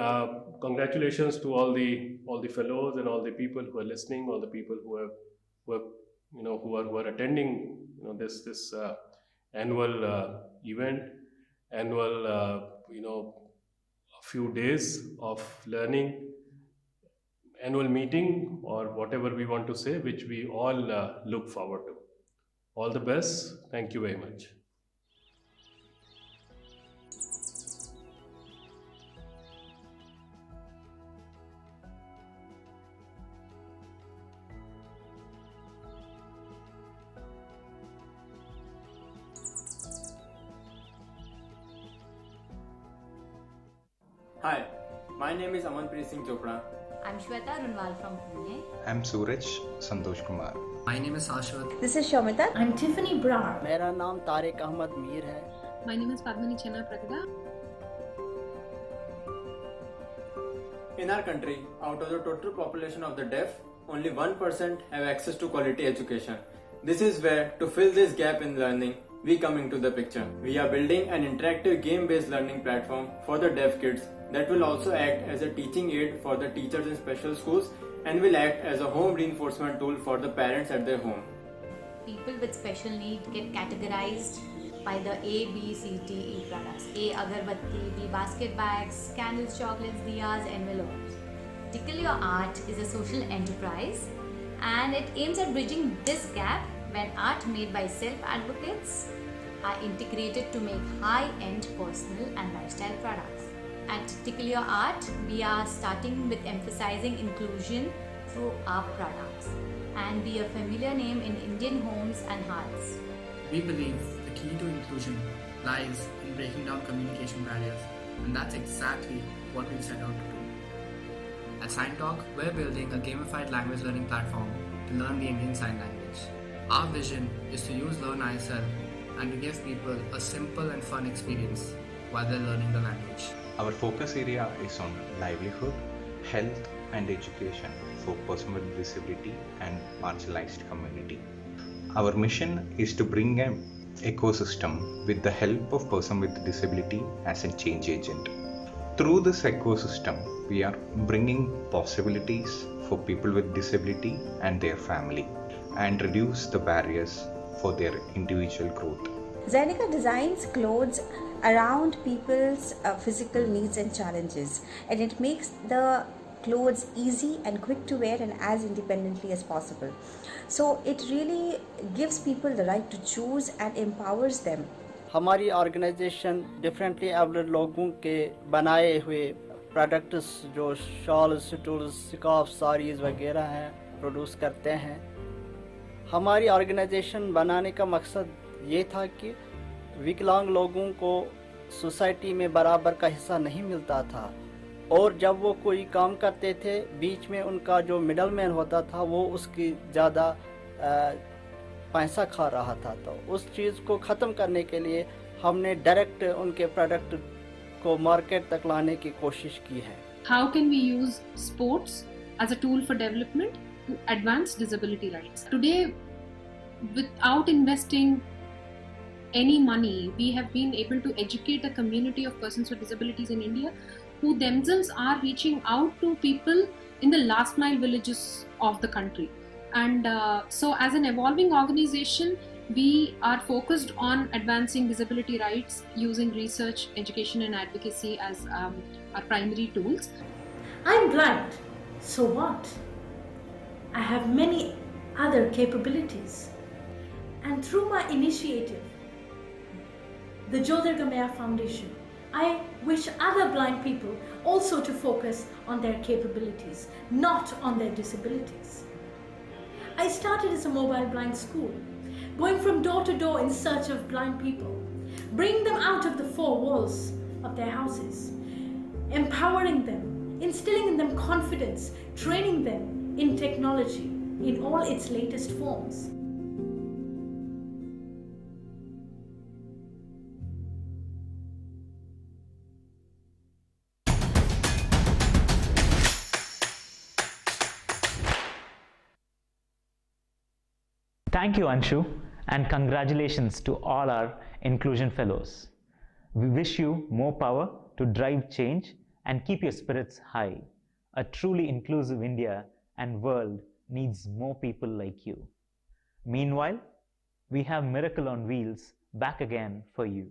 congratulations to all the fellows and all the people who are listening, all the people who are attending this annual event, annual a few days of learning, annual meeting, or whatever we want to say, which we all look forward to. All the best. Thank you very much. Hi, my name is Amanpreet Singh Chopra. I'm Shweta Runwal from Pune. I'm Suraj Santosh Kumar. My name is Ashwat. This is Shomita. I'm Tiffany Brar. मेरा नाम तारिक अहमद मीर है. My name is Padmini Chenna Pratida. In our country, out of the total population of the deaf, only 1% have access to quality education. This is where, to fill this gap in learning, we come into the picture. We are building an interactive game-based learning platform for the deaf kids that will also act as a teaching aid for the teachers in special schools and will act as a home reinforcement tool for the parents at their home. People with special need get categorized by the A, B, C, D, E products. A, agarbatti, B, basket bags, candles, chocolates, diyas, envelopes. Tickle Your Art is a social enterprise, and it aims at bridging this gap when art made by self-advocates are integrated to make high-end personal and lifestyle products. At Tickle Your Art, we are starting with emphasizing inclusion through our products and be a familiar name in Indian homes and hearts. We believe the key to inclusion lies in breaking down communication barriers, and that's exactly what we've set out to do. At Sign Talk, we're building a gamified language learning platform to learn the Indian Sign Language. Our vision is to use Learn ISL and to give people a simple and fun experience while they're learning the language. Our focus area is on livelihood, health and education for persons with disability and marginalized community. Our mission is to bring an ecosystem with the help of person with disability as a change agent. Through this ecosystem, we are bringing possibilities for people with disability and their family and reduce the barriers for their individual growth. Zenica designs clothes around people's physical needs and challenges, and it makes the clothes easy and quick to wear and as independently as possible. So it really gives people the right to choose and empowers them. हमारी organisation differently abled लोगों के बनाए हुए products जो shawls, tools, scarf, saris वगैरह हैं produce करते हैं। हमारी ऑर्गेनाइजेशन बनाने का मकसद ये था कि विकलांग लोगों को सोसाइटी में बराबर का हिस्सा नहीं मिलता था और जब वो कोई काम करते थे बीच में उनका जो मिडल मैन होता था वो उसकी ज़्यादा पैसा खा रहा था। तो उस चीज़ को ख़त्म करने के लिए हमने डायरेक्ट उनके प्रोडक्ट को मार्केट तक लाने की कोशिश की है। How can we use sports as a tool for development to advance disability rights? Today, without investing any money, we have been able to educate a community of persons with disabilities in India who themselves are reaching out to people in the last mile villages of the country. And so as an evolving organization, we are focused on advancing disability rights using research, education and advocacy as our primary tools. I'm blind, so what? I have many other capabilities. And through my initiative, the Jyotirgamaya Foundation, I wish other blind people also to focus on their capabilities, not on their disabilities. I started as a mobile blind school, going from door to door in search of blind people, bringing them out of the four walls of their houses, empowering them, instilling in them confidence, training them in technology in all its latest forms. Thank you, Anshu, and congratulations to all our Inclusion Fellows. We wish you more power to drive change and keep your spirits high. A truly inclusive India and world needs more people like you. Meanwhile, we have Miracle on Wheels back again for you.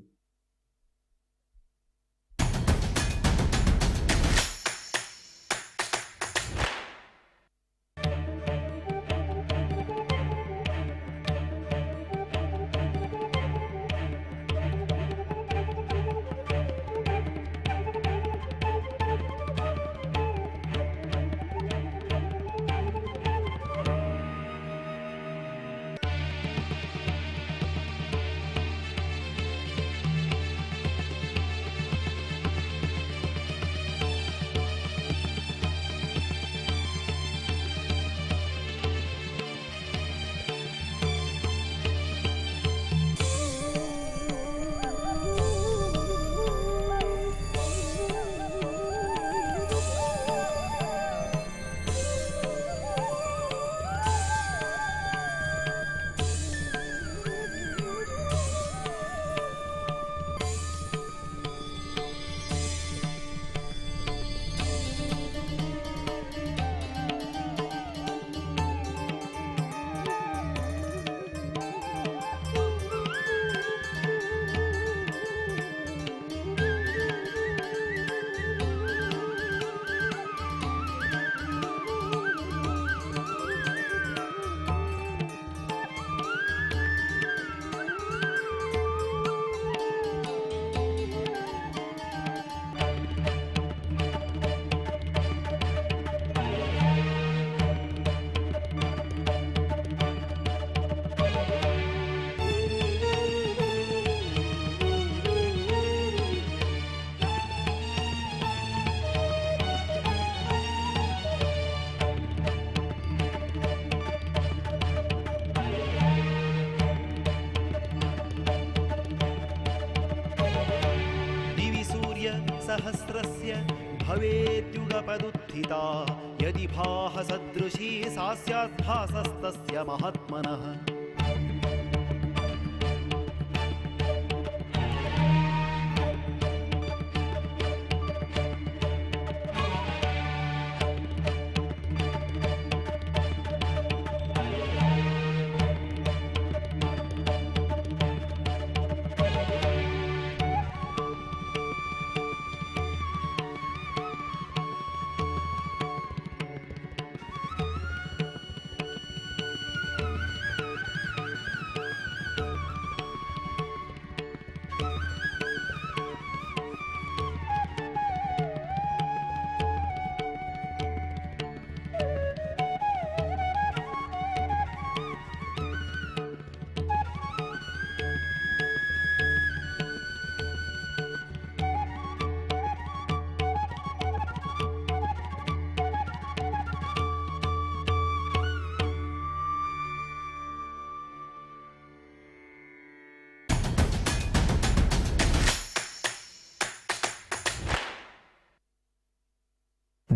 सहस्रस्य भवेत्युगपदुत्थिता यदि भाससदृशी सा स्यात् भासस्तस्य महात्मनः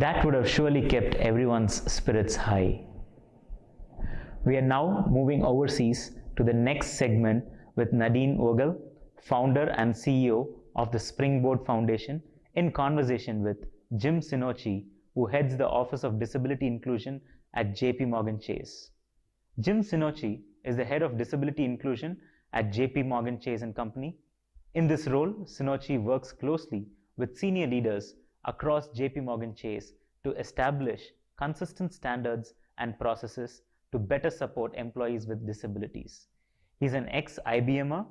That would have surely kept everyone's spirits high. We are now moving overseas to the next segment with Nadine Vogel, founder and CEO of the Springboard Foundation, in conversation with Jim Sinocci, who heads the Office of Disability Inclusion at JP Morgan Chase. Jim Sinocci is the head of Disability Inclusion at JP Morgan Chase & Company. In this role, Sinocci works closely with senior leaders across JP Morgan Chase to establish consistent standards and processes to better support employees with disabilities. He's an ex-IBMer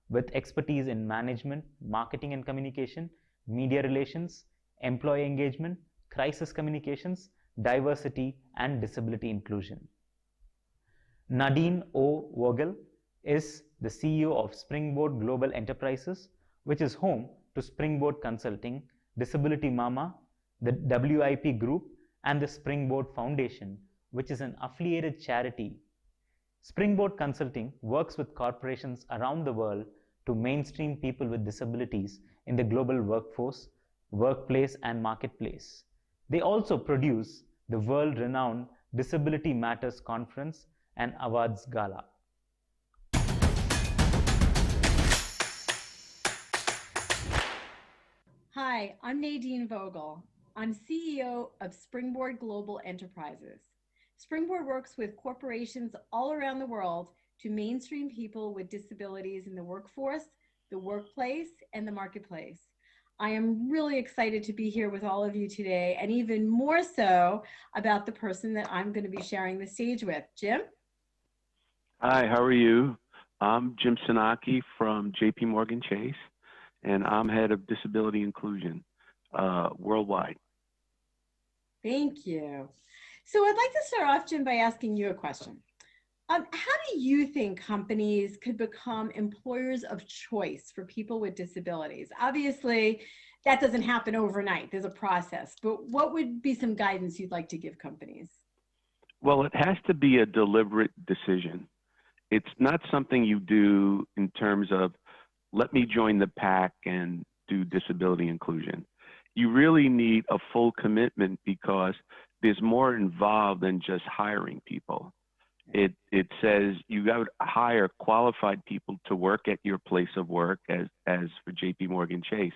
with expertise in management, marketing and communication, media relations, employee engagement, crisis communications, diversity, and disability inclusion. Nadine O. Vogel is the CEO of Springboard Global Enterprises, which is home to Springboard Consulting, Disability Mama, the WIP Group, and the Springboard Foundation, which is an affiliated charity. Springboard Consulting works with corporations around the world to mainstream people with disabilities in the global workforce, workplace, and marketplace. They also produce the world-renowned Disability Matters Conference and Awards Gala. Hi, I'm Nadine Vogel. I'm CEO of Springboard Global Enterprises. Springboard works with corporations all around the world to mainstream people with disabilities in the workforce, the workplace, and the marketplace. I am really excited to be here with all of you today, and even more so about the person that I'm going to be sharing the stage with. Jim? Hi, how are you? I'm Jim Sinocci from JP Morgan Chase, and I'm head of disability inclusion worldwide. Thank you. So I'd like to start off, Jim, by asking you a question. How do you think companies could become employers of choice for people with disabilities? Obviously, that doesn't happen overnight. There's a process. But what would be some guidance you'd like to give companies? Well, it has to be a deliberate decision. It's not something you do in terms of, let me join the pack and do disability inclusion. You really need a full commitment because there's more involved than just hiring people. It says you got to hire qualified people to work at your place of work, as for JP Morgan Chase.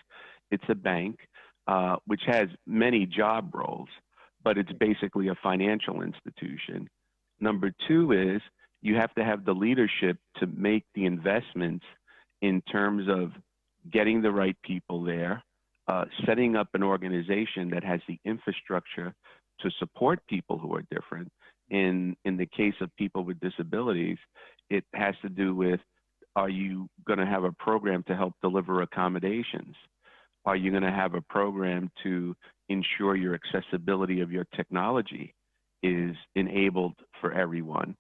It's a bank which has many job roles, but it's basically a financial institution. Number two is you have to have the leadership to make the investments in terms of getting the right people there, setting up an organization that has the infrastructure to support people who are different. In the case of people with disabilities, it has to do with, are you going to have a program to help deliver accommodations? Are you going to have a program to ensure your accessibility of your technology is enabled for everyone?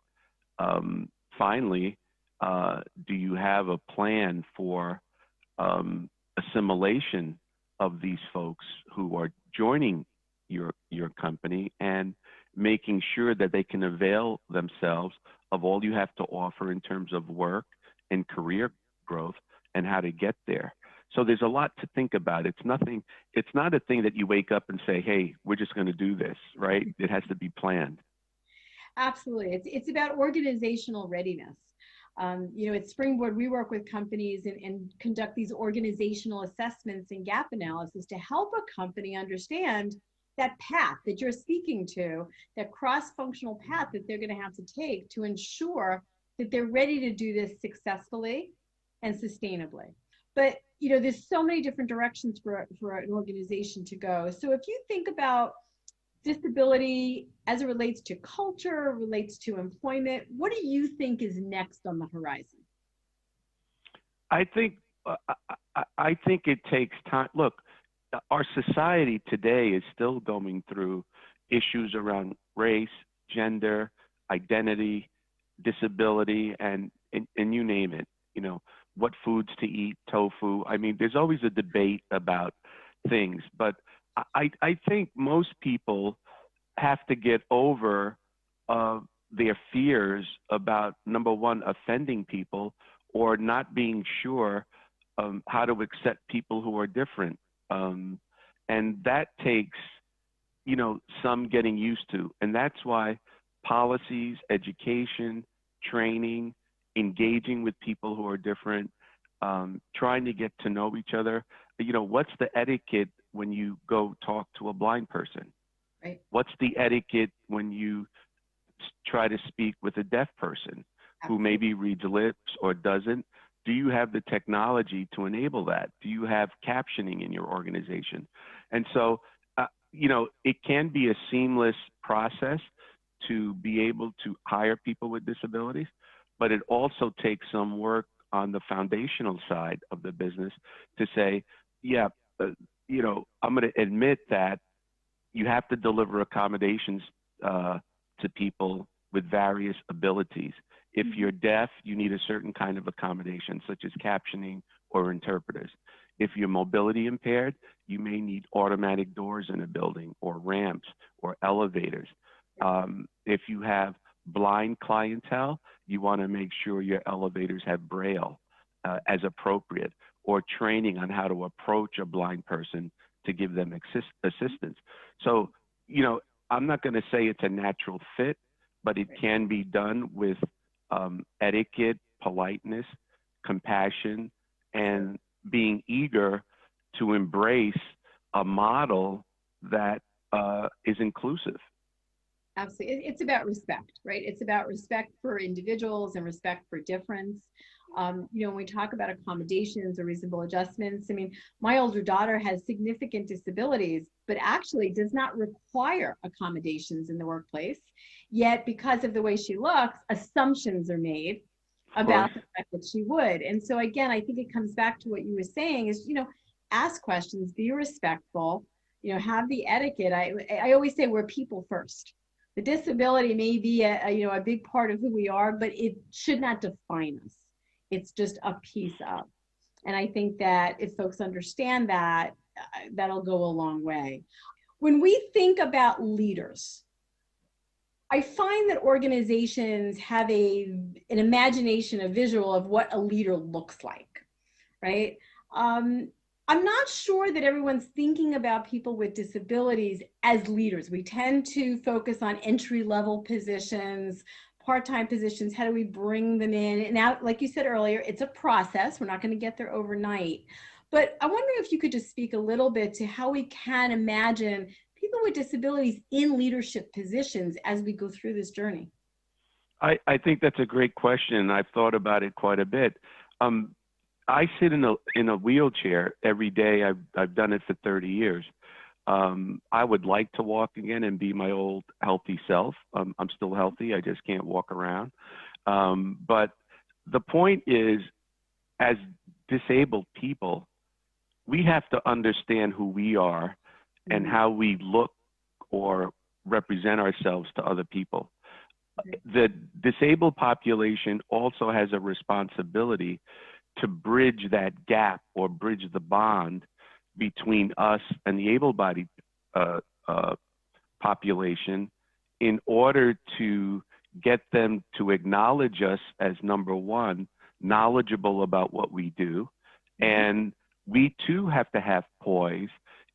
Finally, do you have a plan for assimilation of these folks who are joining your company and making sure that they can avail themselves of all you have to offer in terms of work and career growth and how to get there? So there's a lot to think about. It's not a thing that you wake up and say, hey, we're just going to do this, right? It has to be planned. Absolutely. It's about organizational readiness. At Springboard, we work with companies and conduct these organizational assessments and gap analysis to help a company understand that path that you're speaking to, that cross-functional path that they're going to have to take to ensure that they're ready to do this successfully and sustainably. But, there's so many different directions for an organization to go. So if you think about disability as it relates to culture, relates to employment, what do you think is next on the horizon? I think it takes time. Look, our society today is still going through issues around race, gender, identity, disability, and you name it. What foods to eat, tofu. I mean, there's always a debate about things, but I think most people have to get over their fears about, number one, offending people or not being sure how to accept people who are different. And that takes some getting used to. And that's why policies, education, training, engaging with people who are different, trying to get to know each other. What's the etiquette when you go talk to a blind person? Right. What's the etiquette when you try to speak with a deaf person who maybe reads lips or doesn't? Do you have the technology to enable that? Do you have captioning in your organization? And so, it can be a seamless process to be able to hire people with disabilities, but it also takes some work on the foundational side of the business to say, I'm going to admit that you have to deliver accommodations to people with various abilities. If you're deaf, you need a certain kind of accommodation, such as captioning or interpreters. If you're mobility impaired, you may need automatic doors in a building or ramps or elevators. If you have blind clientele, you want to make sure your elevators have Braille as appropriate, or training on how to approach a blind person to give them assistance. So, I'm not going to say it's a natural fit, but it can be done with etiquette, politeness, compassion, and being eager to embrace a model that is inclusive. Absolutely. It's about respect, right? It's about respect for individuals and respect for difference. When we talk about accommodations or reasonable adjustments, my older daughter has significant disabilities, but actually does not require accommodations in the workplace. Yet, because of the way she looks, assumptions are made about the fact that she would. And so again, I think it comes back to what you were saying is, ask questions, be respectful, have the etiquette. I always say we're people first. The disability may be a big part of who we are, but it should not define us. It's just a piece of. And I think that if folks understand that, that'll go a long way. When we think about leaders, I find that organizations have an imagination, a visual of what a leader looks like, right? I'm not sure that everyone's thinking about people with disabilities as leaders. We tend to focus on entry-level positions, part-time positions. How do we bring them in? And now, like you said earlier, it's a process. We're not going to get there overnight. But I wonder if you could just speak a little bit to how we can imagine people with disabilities in leadership positions as we go through this journey. I think that's a great question. I've thought about it quite a bit. I sit in a wheelchair every day. I've done it for 30 years. I would like to walk again and be my old healthy self. I'm still healthy. I just can't walk around. But the point is, as disabled people, we have to understand who we are and how we look or represent ourselves to other people. The disabled population also has a responsibility to bridge that gap or bridge the bond between us and the able-bodied population in order to get them to acknowledge us as, number one, knowledgeable about what we do. And we too have to have poise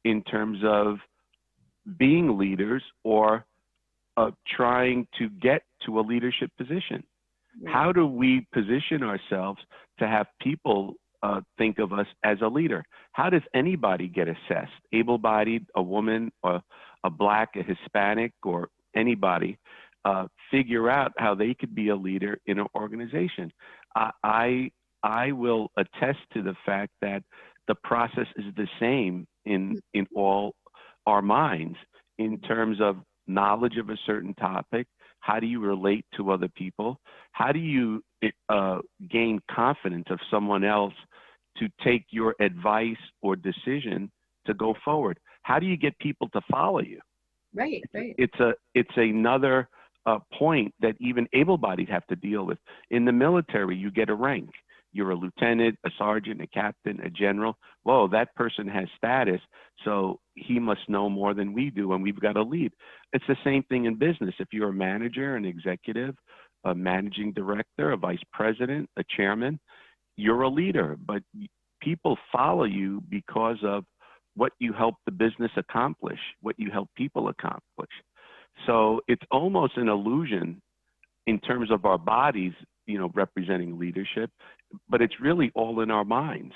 in terms of being leaders or trying to get to a leadership position. How do we position ourselves to have people think of us as a leader? How does anybody get assessed? Able-bodied, a woman, or a Black, a Hispanic, or anybody, figure out how they could be a leader in an organization. I will attest to the fact that the process is the same in all our minds in terms of knowledge of a certain topic. How do you relate to other people? How do you gain confidence of someone else to take your advice or decision to go forward? How do you get people to follow you? Right. It's another point that even able-bodied have to deal with. In the military, you get a rank. You're a lieutenant, a sergeant, a captain, a general. Whoa, that person has status, so he must know more than we do, and we've got to lead. It's the same thing in business. If you're a manager, an executive, a managing director, a vice president, a chairman, you're a leader, but people follow you because of what you help the business accomplish, what you help people accomplish. So it's almost an illusion in terms of our bodies, representing leadership, but it's really all in our minds,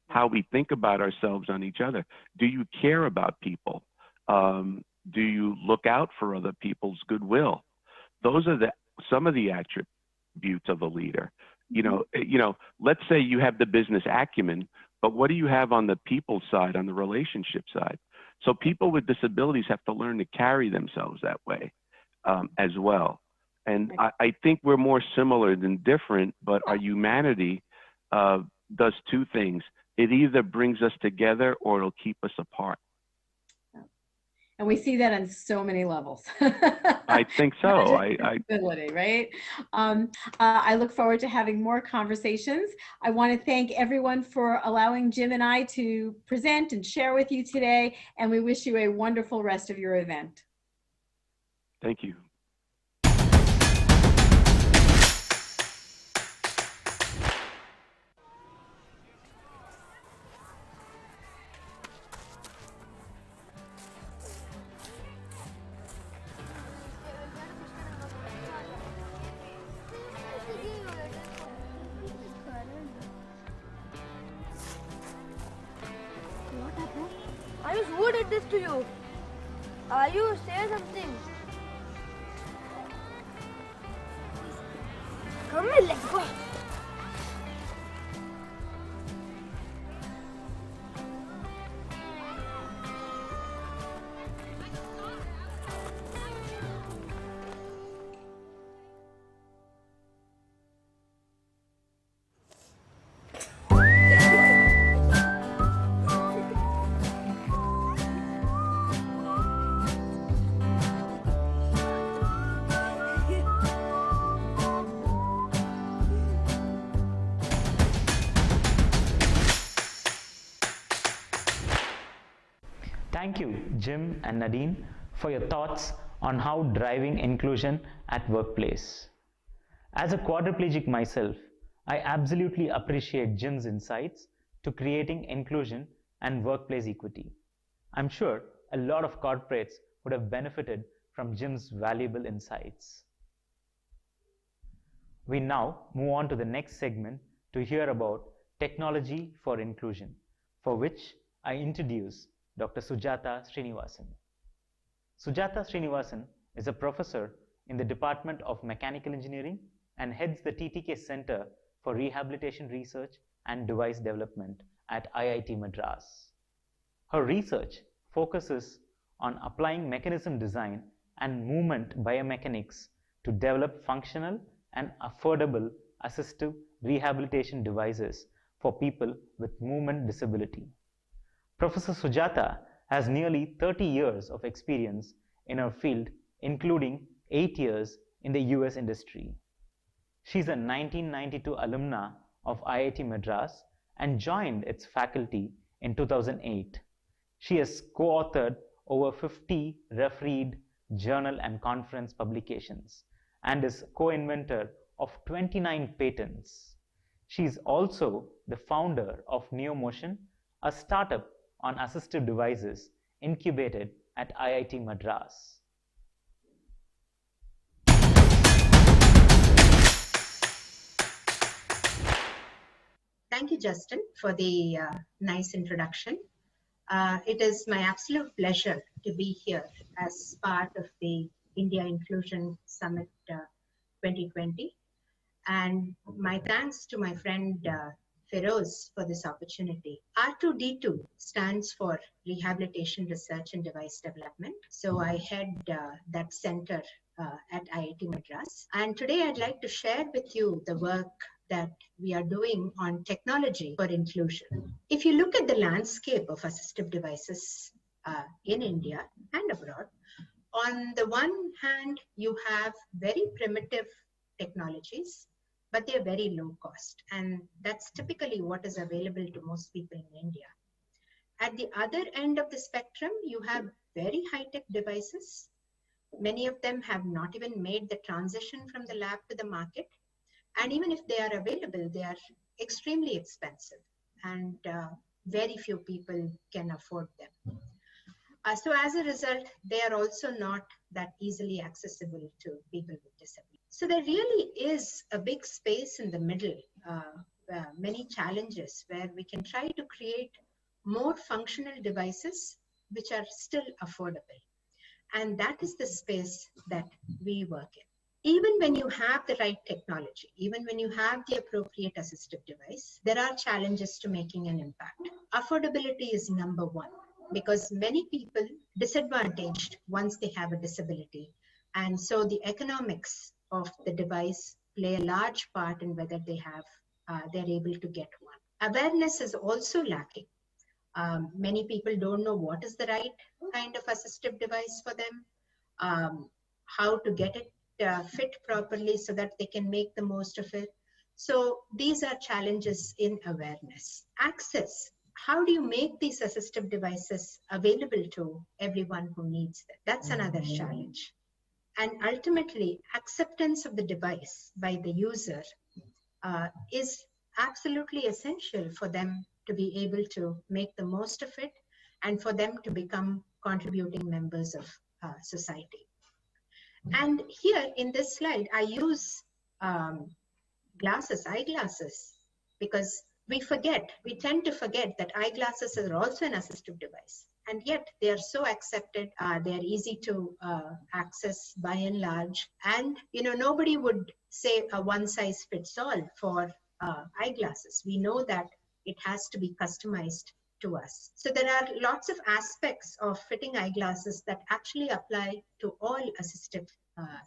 how we think about ourselves on each other. Do you care about people? Do you look out for other people's goodwill? Those are some of the attributes of a leader. Let's say you have the business acumen, but what do you have on the people side, on the relationship side? So people with disabilities have to learn to carry themselves that way as well. And I think we're more similar than different, but our humanity does two things. It either brings us together or it'll keep us apart. And we see that on so many levels. I think so. Ability, right? I look forward to having more conversations. I want to thank everyone for allowing Jim and I to present and share with you today, and we wish you a wonderful rest of your event. Thank you. Ayush, who did this to you? Ayush, say something. Come here, let's go. Thank you, Jim and Nadine, for your thoughts on how driving inclusion at workplace. As a quadriplegic myself, I absolutely appreciate Jim's insights to creating inclusion and workplace equity. I'm sure a lot of corporates would have benefited from Jim's valuable insights. We now move on to the next segment to hear about technology for inclusion, for which I introduce Dr. Sujata Srinivasan. Sujata Srinivasan is a professor in the Department of Mechanical Engineering and heads the TTK Center for Rehabilitation Research and Device Development at IIT Madras. Her research focuses on applying mechanism design and movement biomechanics to develop functional and affordable assistive rehabilitation devices for people with movement disability. Professor Sujata has nearly 30 years of experience in her field, including 8 years in the US industry. She's a 1992 alumna of IIT Madras and joined its faculty in 2008. She has co-authored over 50 refereed journal and conference publications and is co-inventor of 29 patents. She is also the founder of NeoMotion, a startup on assistive devices incubated at IIT Madras. Thank you, Justin, for the nice introduction. It is my absolute pleasure to be here as part of the India Inclusion Summit 2020. And my thanks to my friend Feroz for this opportunity. R2D2 stands for Rehabilitation Research and Device Development. So I head that center at IIT Madras. And today I'd like to share with you the work that we are doing on technology for inclusion. If you look at the landscape of assistive devices in India and abroad, on the one hand, you have very primitive technologies, but they're very low cost. And that's typically what is available to most people in India. At the other end of the spectrum, you have very high-tech devices. Many of them have not even made the transition from the lab to the market. And even if they are available, they are extremely expensive. And very few people can afford them. So as a result, they are also not that easily accessible to people with disabilities. So there really is a big space in the middle, many challenges where we can try to create more functional devices which are still affordable. And that is the space that we work in. Even when you have the right technology, even when you have the appropriate assistive device, there are challenges to making an impact. Affordability is number one, because many people disadvantaged once they have a disability. And so the economics of the device play a large part in whether they're able to get one. Awareness is also lacking. Many people don't know what is the right kind of assistive device for them, how to get it fit properly so that they can make the most of it. So these are challenges in awareness. Access. How do you make these assistive devices available to everyone who needs them? That's another challenge. And ultimately, acceptance of the device by the user is absolutely essential for them to be able to make the most of it and for them to become contributing members of society. And here in this slide, I use eyeglasses, because we tend to forget that eyeglasses are also an assistive device. And yet they are so accepted, they're easy to access by and large. And, nobody would say a one size fits all for eyeglasses. We know that it has to be customized to us. So there are lots of aspects of fitting eyeglasses that actually apply to all assistive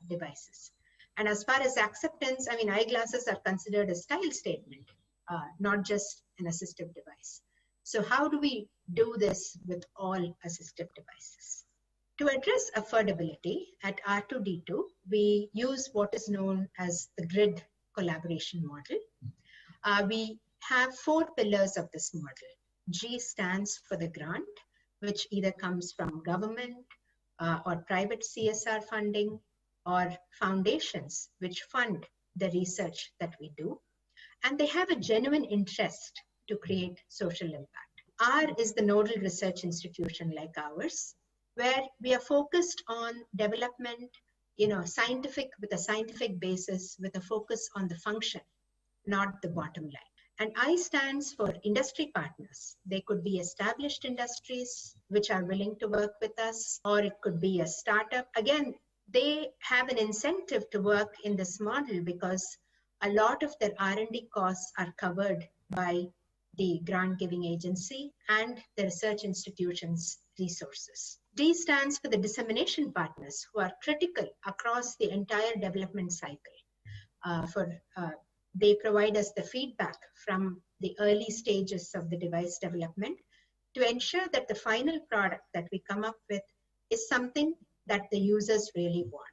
devices. And as far as acceptance, eyeglasses are considered a style statement, not just an assistive device. So how do we do this with all assistive devices? To address affordability at R2D2, we use what is known as the grid collaboration model. We have 4 pillars of this model. G stands for the grant, which either comes from government or private CSR funding, or foundations which fund the research that we do, and they have a genuine interest to create social impact. R is the nodal research institution like ours, where we are focused on development, scientific, with a scientific basis, with a focus on the function, not the bottom line. And I stands for industry partners. They could be established industries which are willing to work with us, or it could be a startup. Again, they have an incentive to work in this model because a lot of their R&D costs are covered by the grant giving agency and the research institution's resources. D stands for the dissemination partners, who are critical across the entire development cycle. They provide us the feedback from the early stages of the device development to ensure that the final product that we come up with is something that the users really want.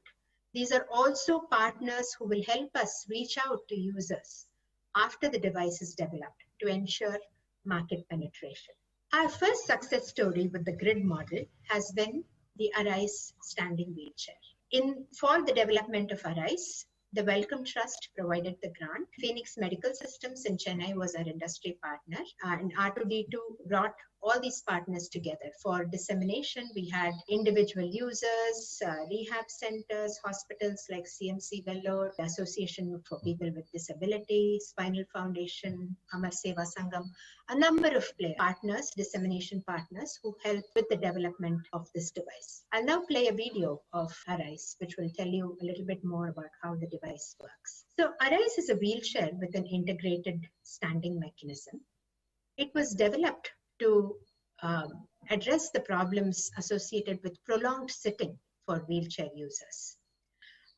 These are also partners who will help us reach out to users after the device is developed to ensure market penetration. Our first success story with the grid model has been the IIS standing wheelchair. For the development of IIS, the Wellcome Trust provided the grant. Phoenix Medical Systems in Chennai was our industry partner, and R2D2 brought all these partners together. For dissemination, we had individual users, rehab centers, hospitals like CMC Vellore, the Association for People with Disabilities, Spinal Foundation, Amar Seva Sangam, a number of partners, dissemination partners, who helped with the development of this device. I'll now play a video of IIS, which will tell you a little bit more about how the device works. So IIS is a wheelchair with an integrated standing mechanism. It was developed to address the problems associated with prolonged sitting for wheelchair users.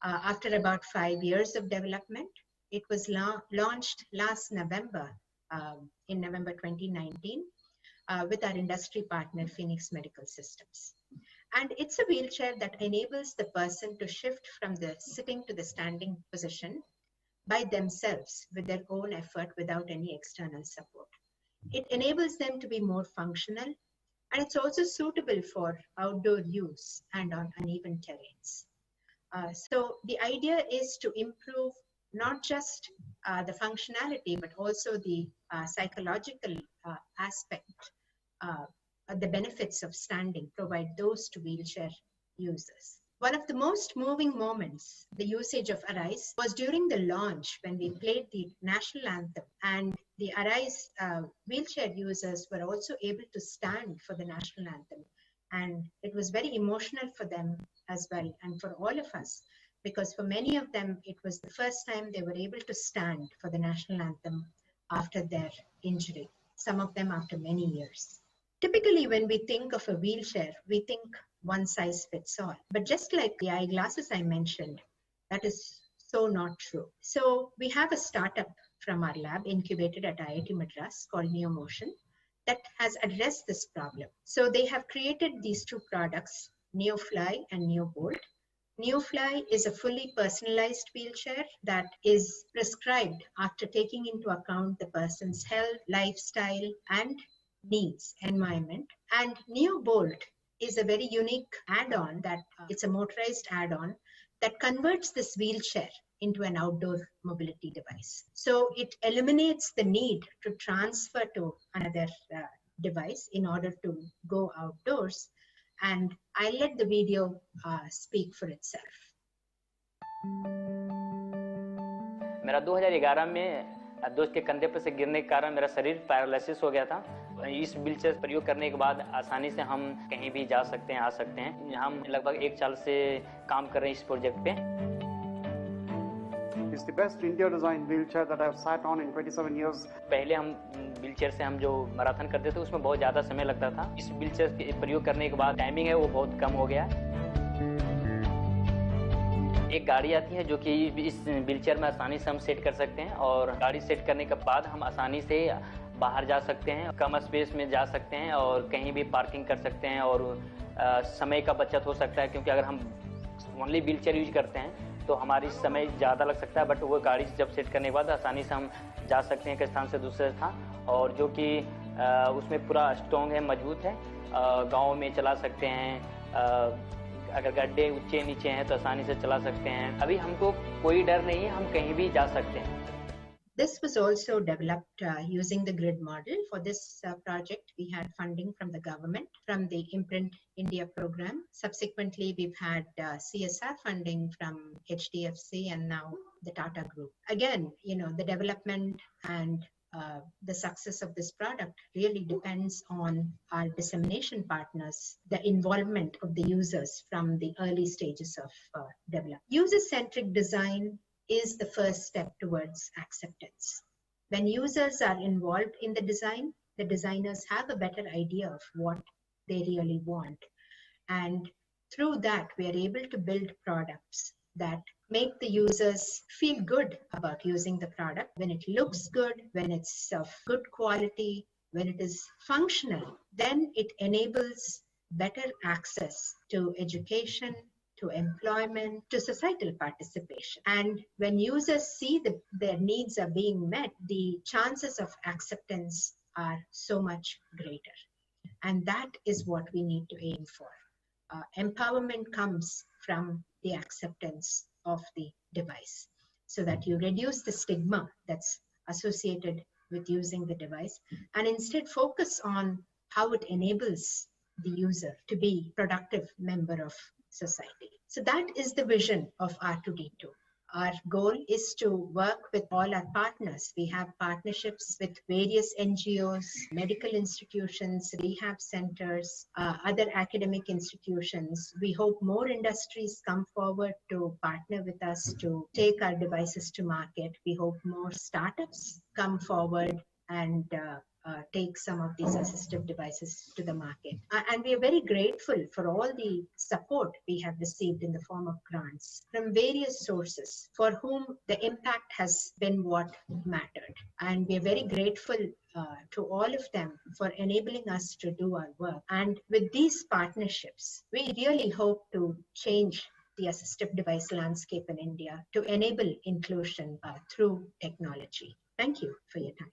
After about 5 years of development, it was launched last November, in November 2019, with our industry partner, Phoenix Medical Systems. And it's a wheelchair that enables the person to shift from the sitting to the standing position by themselves with their own effort without any external support. It enables them to be more functional, and it's also suitable for outdoor use and on uneven terrains. So the idea is to improve not just the functionality, but also the psychological aspect, the benefits of standing, provide those to wheelchair users. One of the most moving moments, the usage of Arise, was during the launch when we played the national anthem, and the Arise wheelchair users were also able to stand for the national anthem. And it was very emotional for them as well, and for all of us, because for many of them, it was the first time they were able to stand for the national anthem after their injury, some of them after many years. Typically, when we think of a wheelchair, we think one size fits all. But just like the eyeglasses I mentioned, that is so not true. So we have a startup from our lab incubated at IIT Madras called NeoMotion that has addressed this problem. So they have created these two products, NeoFly and NeoBolt. NeoFly is a fully personalized wheelchair that is prescribed after taking into account the person's health, lifestyle, and needs, environment. And NeoBolt is a very unique add-on that it's a motorized add-on that converts this wheelchair into an outdoor mobility device. So it eliminates the need to transfer to another device in order to go outdoors. And I let the video speak for itself. मेरा 2011 में दोस्त के कंधे पर से गिरने के कारण मेरा शरीर पैरालिसिस हो गया था। इस व्हीलचेयर प्रयोग करने के बाद आसानी से हम कहीं भी जा सकते हैं, आ सकते हैं। हम लगभग 1 साल से काम कर रहे हैं इस प्रोजेक्ट पे। It's the best India-designed wheelchair that I've sat on in 27 years. पहले हम व्हीलचेयर से हम जो मैराथन करते थे उसमें बहुत ज़्यादा समय लगता था। इस व्हीलचेयर के प्रयोग करने के बाद टाइमिंग है वो बहुत कम हो गया है। एक गाड़ी आती है जो कि इस व्हीलचेयर में आसानी से हम सेट कर सकते हैं और गाड़ी सेट करने के बाद हम आसानी से बाहर जा सकते हैं, कम स्पेस में जा सकते हैं और कहीं भी पार्किंग कर सकते हैं और समय का बचत हो सकता है, क्योंकि अगर हम ओनली व्हीलचेयर यूज करते हैं तो हमारी समय ज़्यादा लग सकता है। बट वो गाड़ी जब सेट करने के बाद आसानी से हम जा सकते हैं एक स्थान से दूसरे स्थान, और जो कि उसमें पूरा स्ट्रॉन्ग है, मजबूत है, गाँव में चला सकते हैं। अगर गड्ढे ऊंचे नीचे हैं तो आसानी से चला सकते हैं। अभी हमको कोई डर नहीं है, हम कहीं भी जा सकते हैं। This was also developed using the grid model. For this project, we had funding from the government, from the Imprint India program. Subsequently, we've had CSR funding from HDFC and now the Tata Group. Again, you know, the development and the success of this product really depends on our dissemination partners, the involvement of the users from the early stages of development. User-centric design is the first step towards acceptance. When users are involved in the design, the designers have a better idea of what they really want. And through that, we are able to build products that make the users feel good about using the product. When it looks good, when it's of good quality, when it is functional, then it enables better access to education, to employment, to societal participation. And when users see that their needs are being met, the chances of acceptance are so much greater. And that is what we need to aim for. Empowerment comes from the acceptance of the device, so that you reduce the stigma that's associated with using the device and instead focus on how it enables the user to be a productive member of society. So that is the vision of R2D2. Our goal is to work with all our partners. We have partnerships with various NGOs, medical institutions, rehab centers, other academic institutions. We hope more industries come forward to partner with us to take our devices to market. We hope more startups come forward and take some of these assistive devices to the market. And we are very grateful for all the support we have received in the form of grants from various sources for whom the impact has been what mattered. And we are very grateful to all of them for enabling us to do our work. And with these partnerships, we really hope to change the assistive device landscape in India to enable inclusion through technology. Thank you for your time.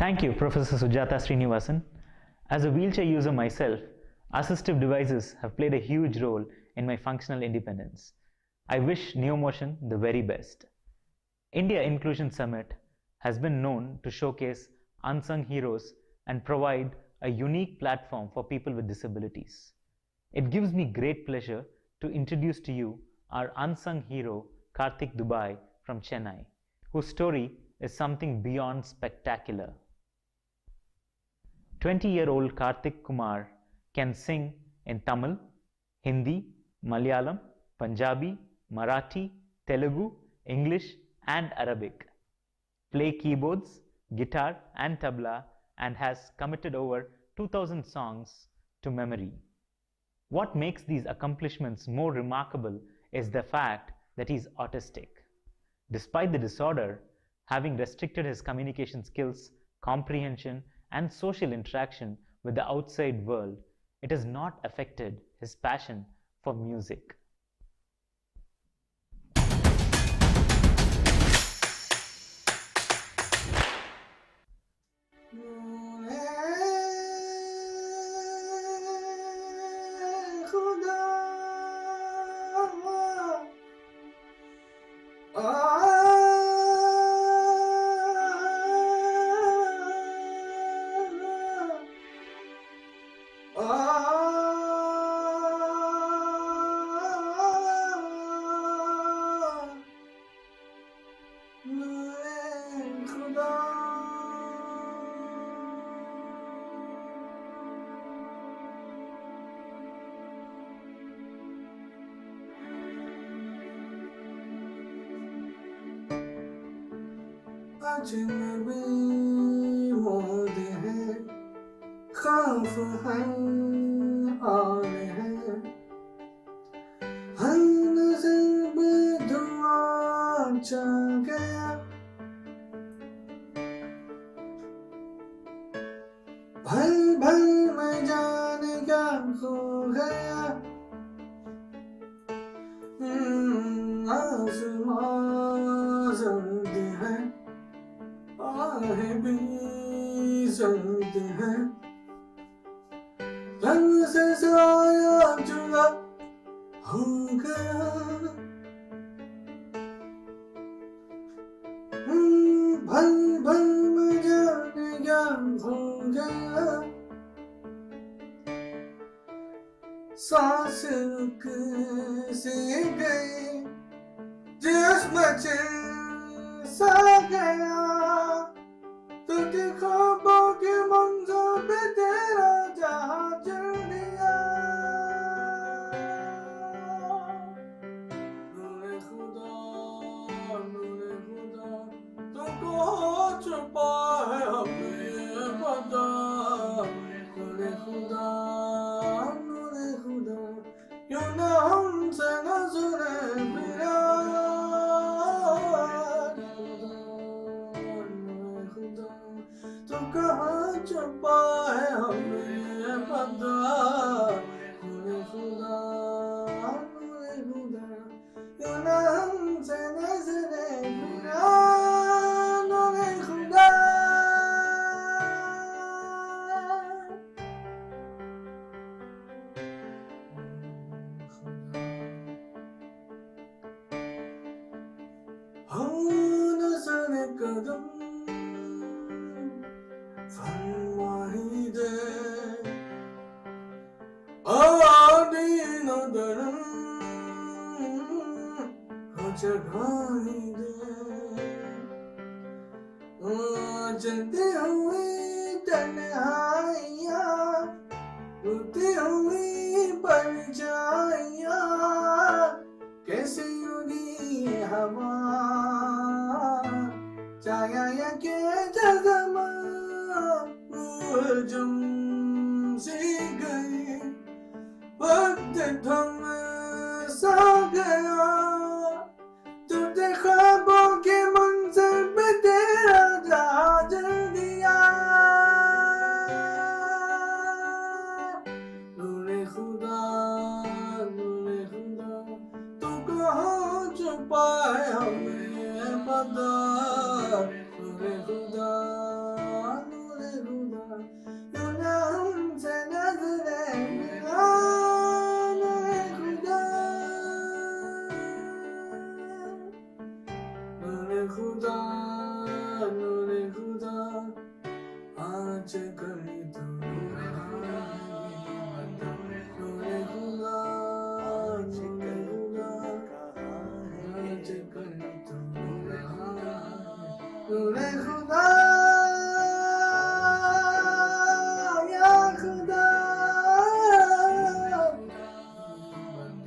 Thank you, Professor Sujata Srinivasan. As a wheelchair user myself, assistive devices have played a huge role in my functional independence. I wish NeoMotion the very best. India Inclusion Summit has been known to showcase unsung heroes and provide a unique platform for people with disabilities. It gives me great pleasure to introduce to you our unsung hero Karthik Dubai from Chennai, whose story is something beyond spectacular. 20-year-old Karthik Kumar can sing in Tamil, Hindi, Malayalam, Punjabi, Marathi, Telugu, English and Arabic, play keyboards, guitar and tabla, and has committed over 2,000 songs to memory. What makes these accomplishments more remarkable is the fact that he is autistic. Despite the disorder, having restricted his communication skills, comprehension, and social interaction with the outside world, it has not affected his passion for music. अजनबी मौत है, खौफ है और है, हर नज़र में धुआं छा गया, भल भल में जाने क्या खो गया, आसमां सर्द है, आहें भी सर्द है, रंग से साया जुदा हो गया, भल भल में जाने क्या हो गया, सांस रुक से गई, जिस्म चिर सा गया, तुझे ख्वाबों के मंज़र पे तेरा जहां चल दिया, नूरे खुदा तुमको छुपा है हमें पता, नूरे खुदा क्यों ना हमसे नज़रे मिला, तुम कहाँ छुपा है हमें पता, नूरे खुदा क्यों ना हमसे नज़रे मिला, नूरे खुदा। हो नज़र कदम फरमाही दे, आदि नदरम हो जगाही दे, चलती हुई तन्हाइयाँ, उड़ती हुई परछाइयाँ, कैसी उड़ी हवा, छाया या के जज़्बा, जम सी गई, वक्त थम सा गया, टूटे ख्वाबों के मंज़र पे तेरा जहां जल दिया, नूरे खुदा तू कहाँ छुपा है हमें पता, नूरे खुदा क्यों ना हमसे नज़रे मिला, नूरे खुदा। खुदा नूरे खुदा आज कभी तो नूरे खुदा नूरे खुदा आज कभी तो नूरे खुदा या खुदा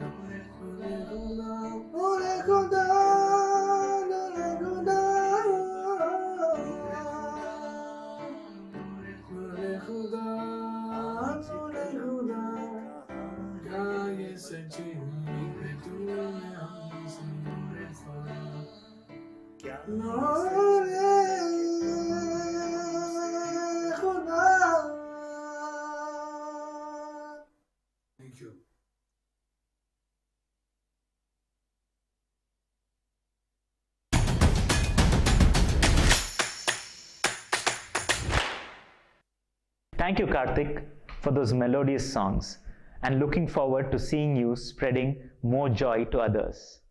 नूरे खुदा नूरे खुदा नूरे खुदा नूरे खुदा क्या ये सच्ची दुनिया हमसे खुदा नूरे खुदा Thank you. Thank you, Karthik, for those melodious songs, and looking forward to seeing you spreading more joy to others.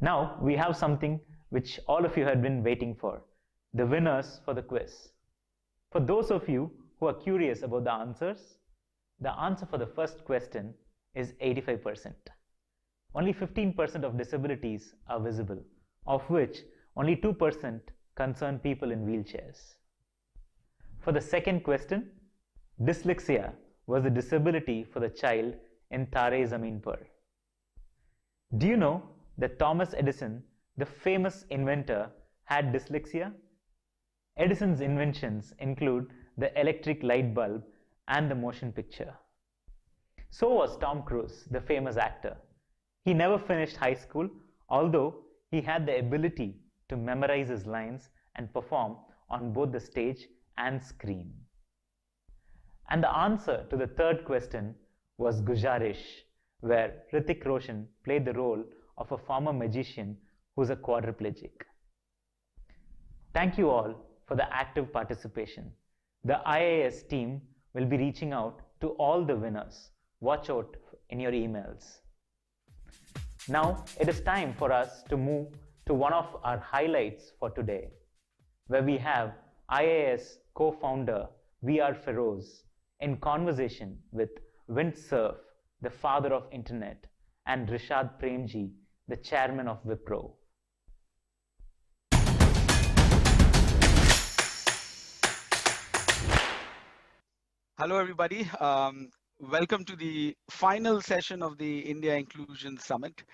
Now, we have something which all of you had been waiting for, the winners for the quiz. For those of you who are curious about the answers, the answer for the first question is 85%. Only 15% of disabilities are visible, of which only 2% concern people in wheelchairs. For the second question, dyslexia was the disability for the child in Tare Zameen Par. Do you know that Thomas Edison, the famous inventor, had dyslexia? Edison's inventions include the electric light bulb and the motion picture. So was Tom Cruise, the famous actor. He never finished high school, although he had the ability to memorize his lines and perform on both the stage and screen. And the answer to the third question was Gujarish, where Hrithik Roshan played the role of a former magician who's a quadriplegic. Thank you all for the active participation. The IIS team will be reaching out to all the winners. Watch out in your emails. Now it is time for us to move to one of our highlights for today, where we have IIS co-founder VR Feroz in conversation with Vint Cerf, the father of internet, and Rishad Premji, the chairman of Wipro. Hello, everybody. Welcome to the final session of the India Inclusion Summit.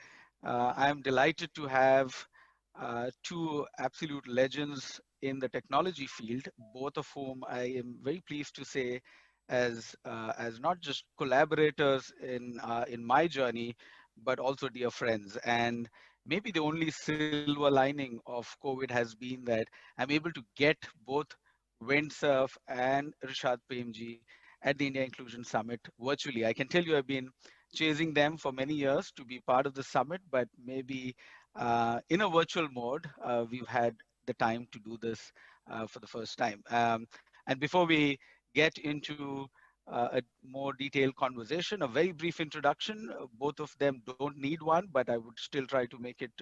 I am delighted to have two absolute legends in the technology field, both of whom I am very pleased to say as not just collaborators in my journey, but also dear friends. And maybe the only silver lining of COVID has been that I'm able to get both Windsurf and Rishad Premji at the India Inclusion Summit virtually. I can tell you I've been chasing them for many years to be part of the summit, but maybe in a virtual mode, we've had the time to do this for the first time. And before we get into a more detailed conversation, a very brief introduction. Both of them don't need one, but I would still try to make it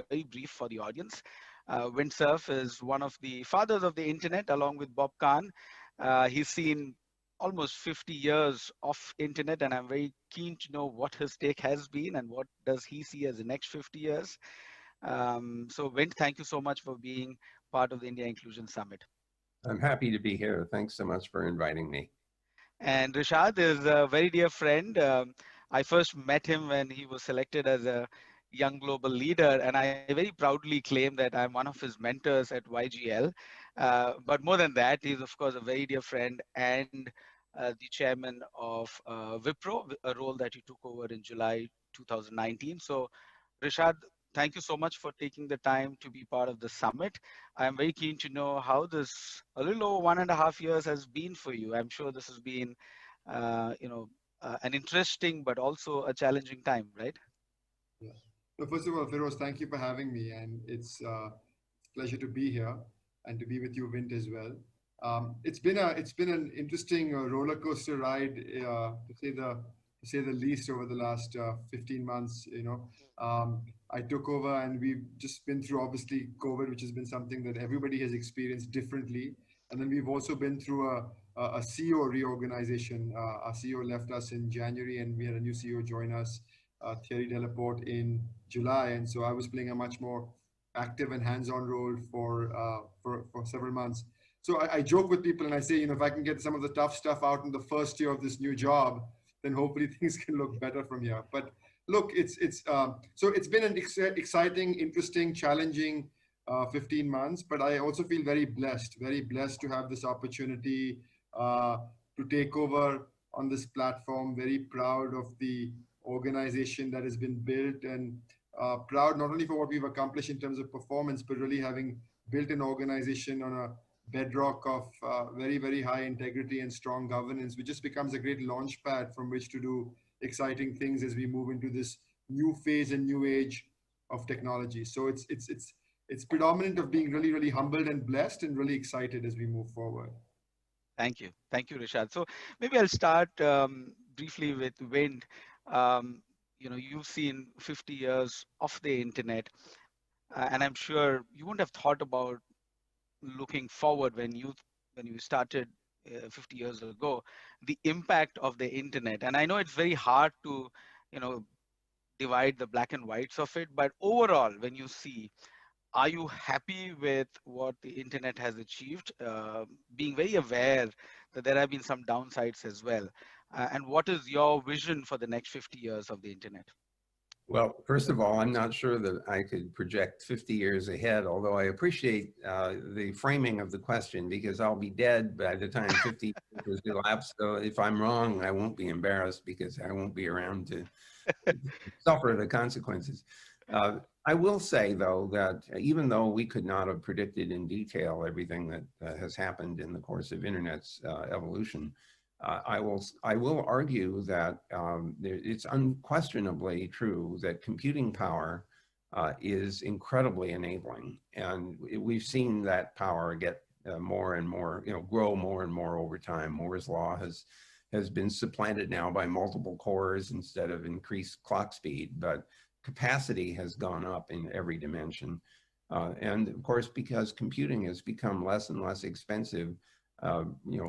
very brief for the audience. Windsurf is one of the fathers of the internet, along with Bob Kahn. He's seen almost 50 years of internet, and I'm very keen to know what his take has been and what does he see as the next 50 years. So Vint, thank you so much for being part of the India Inclusion Summit. I'm happy to be here. Thanks so much for inviting me. And Rishad is a very dear friend. I first met him when he was selected as a young global leader, and I very proudly claim that I'm one of his mentors at YGL. But more than that, he's of course a very dear friend and the chairman of Wipro, a role that he took over in July 2019. So Rishad, thank you so much for taking the time to be part of the summit. I'm very keen to know how this a little over 1.5 years has been for you. I'm sure this has been, an interesting but also a challenging time, right? Yeah. So first of all, Feroz, thank you for having me, and it's a pleasure to be here and to be with you, Vint, as well. It's been an interesting roller coaster ride, to say the to say the least, over the last 15 months. I took over, and we've just been through, obviously, COVID, which has been something that everybody has experienced differently. And then we've also been through a CEO reorganization. Our CEO left us in January, and we had a new CEO join us, Thierry Delaporte, in July. And so I was playing a much more active and hands-on role for several months. So I joke with people and I say, if I can get some of the tough stuff out in the first year of this new job, then hopefully things can look better from here. But look, so it's been an exciting, interesting, challenging 15 months. But I also feel very blessed to have this opportunity to take over on this platform. Very proud of the organization that has been built, and proud not only for what we've accomplished in terms of performance, but really having built an organization on a bedrock of very, very high integrity and strong governance, which just becomes a great launch pad from which to do exciting things as we move into this new phase and new age of technology. So it's predominant of being really, really humbled and blessed and really excited as we move forward. Thank you, Rishad. So maybe I'll start briefly with Wind. You've seen 50 years of the internet, and I'm sure you wouldn't have thought about looking forward when you started 50 years ago, the impact of the internet. And I know it's very hard to divide the black and whites of it, but overall, when you see, are you happy with what the internet has achieved, being very aware that there have been some downsides as well? And what is your vision for the next 50 years of the internet? Well, first of all, I'm not sure that I could project 50 years ahead, although I appreciate the framing of the question, because I'll be dead by the time 50 years elapsed. So if I'm wrong, I won't be embarrassed because I won't be around to suffer the consequences. I will say, though, that even though we could not have predicted in detail everything that has happened in the course of Internet's evolution, I will argue that it's unquestionably true that computing power is incredibly enabling, and we've seen that power get more and more, grow more and more over time. Moore's law has been supplanted now by multiple cores instead of increased clock speed, but capacity has gone up in every dimension, and of course, because computing has become less and less expensive,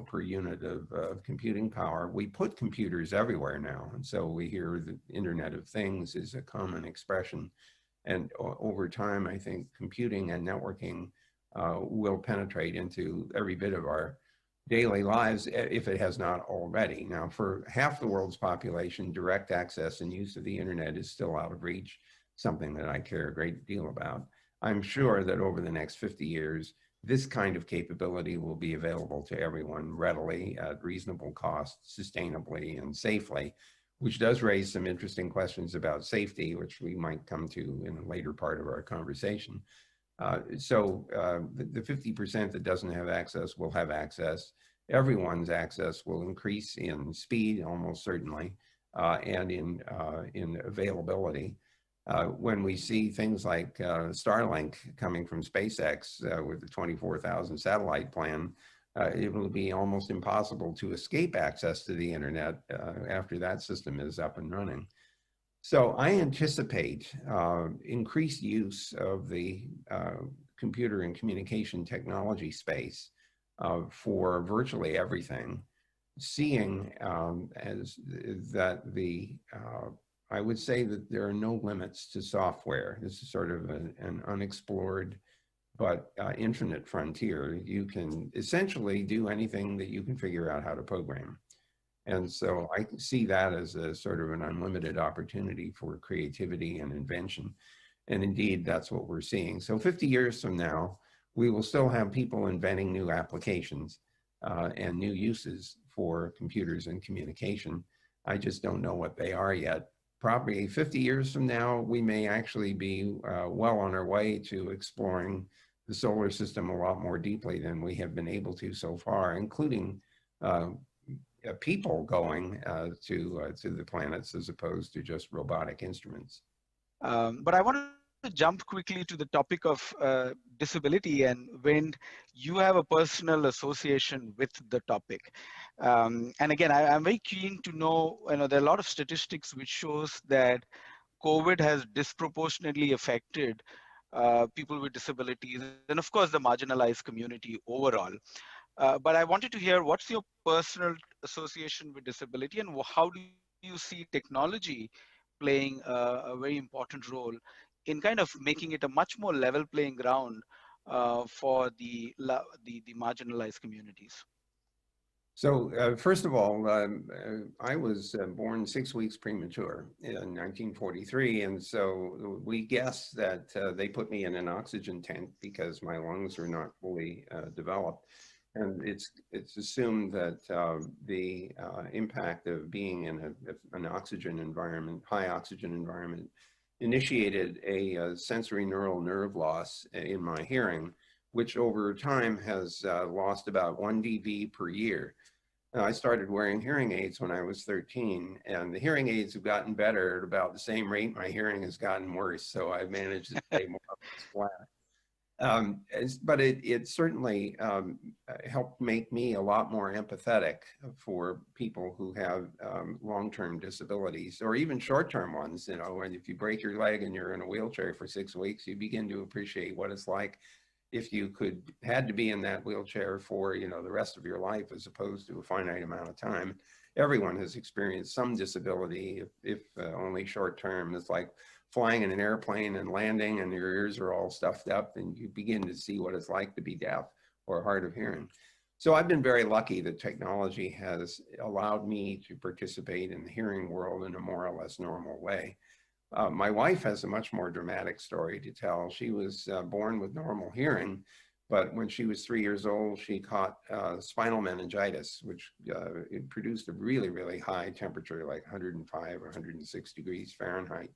per unit of computing power, we put computers everywhere now. And so we hear the Internet of Things is a common expression. And over time, I think computing and networking will penetrate into every bit of our daily lives, if it has not already. Now, for half the world's population, direct access and use of the Internet is still out of reach, something that I care a great deal about. I'm sure that over the next 50 years, this kind of capability will be available to everyone readily at reasonable cost, sustainably and safely, which does raise some interesting questions about safety, which we might come to in a later part of our conversation. So the 50% that doesn't have access will have access. Everyone's access will increase in speed, almost certainly, and in availability. When we see things like Starlink coming from SpaceX with the 24,000 satellite plan, it will be almost impossible to escape access to the internet after that system is up and running. So I anticipate increased use of the computer and communication technology space for virtually everything, seeing as that I would say that there are no limits to software. This is sort of an unexplored but infinite frontier. You can essentially do anything that you can figure out how to program. And so I see that as a sort of an unlimited opportunity for creativity and invention. And indeed, that's what we're seeing. So 50 years from now, we will still have people inventing new applications and new uses for computers and communication. I just don't know what they are yet. Probably 50 years from now, we may actually be well on our way to exploring the solar system a lot more deeply than we have been able to so far, including people going to the planets as opposed to just robotic instruments. But I want to jump quickly to the topic of disability, and when you have a personal association with the topic. And again, I'm very keen to know, there are a lot of statistics which shows that COVID has disproportionately affected people with disabilities, and of course the marginalized community overall. But I wanted to hear, what's your personal association with disability, and how do you see technology playing a very important role in kind of making it a much more level playing ground for the marginalized communities? So first of all, I was born 6 weeks premature in 1943, and so we guessed that they put me in an oxygen tank because my lungs were not fully developed. And it's assumed that the impact of being in an oxygen environment, high oxygen environment, initiated a sensory neural nerve loss in my hearing, which over time has lost about 1 dB per year. I started wearing hearing aids when I was 13, and the hearing aids have gotten better at about the same rate my hearing has gotten worse, so I've managed to stay more or less flat. But it certainly helped make me a lot more empathetic for people who have long-term disabilities, or even short-term ones. And if you break your leg and you're in a wheelchair for 6 weeks, you begin to appreciate what it's like if you had to be in that wheelchair for the rest of your life, as opposed to a finite amount of time. Everyone has experienced some disability, if only short term. It's like flying in an airplane and landing and your ears are all stuffed up, and you begin to see what it's like to be deaf or hard of hearing. So I've been very lucky that technology has allowed me to participate in the hearing world in a more or less normal way. My wife has a much more dramatic story to tell. She was born with normal hearing, but when she was 3 years old, she caught spinal meningitis, which it produced a really, really high temperature, like 105 or 106 degrees Fahrenheit.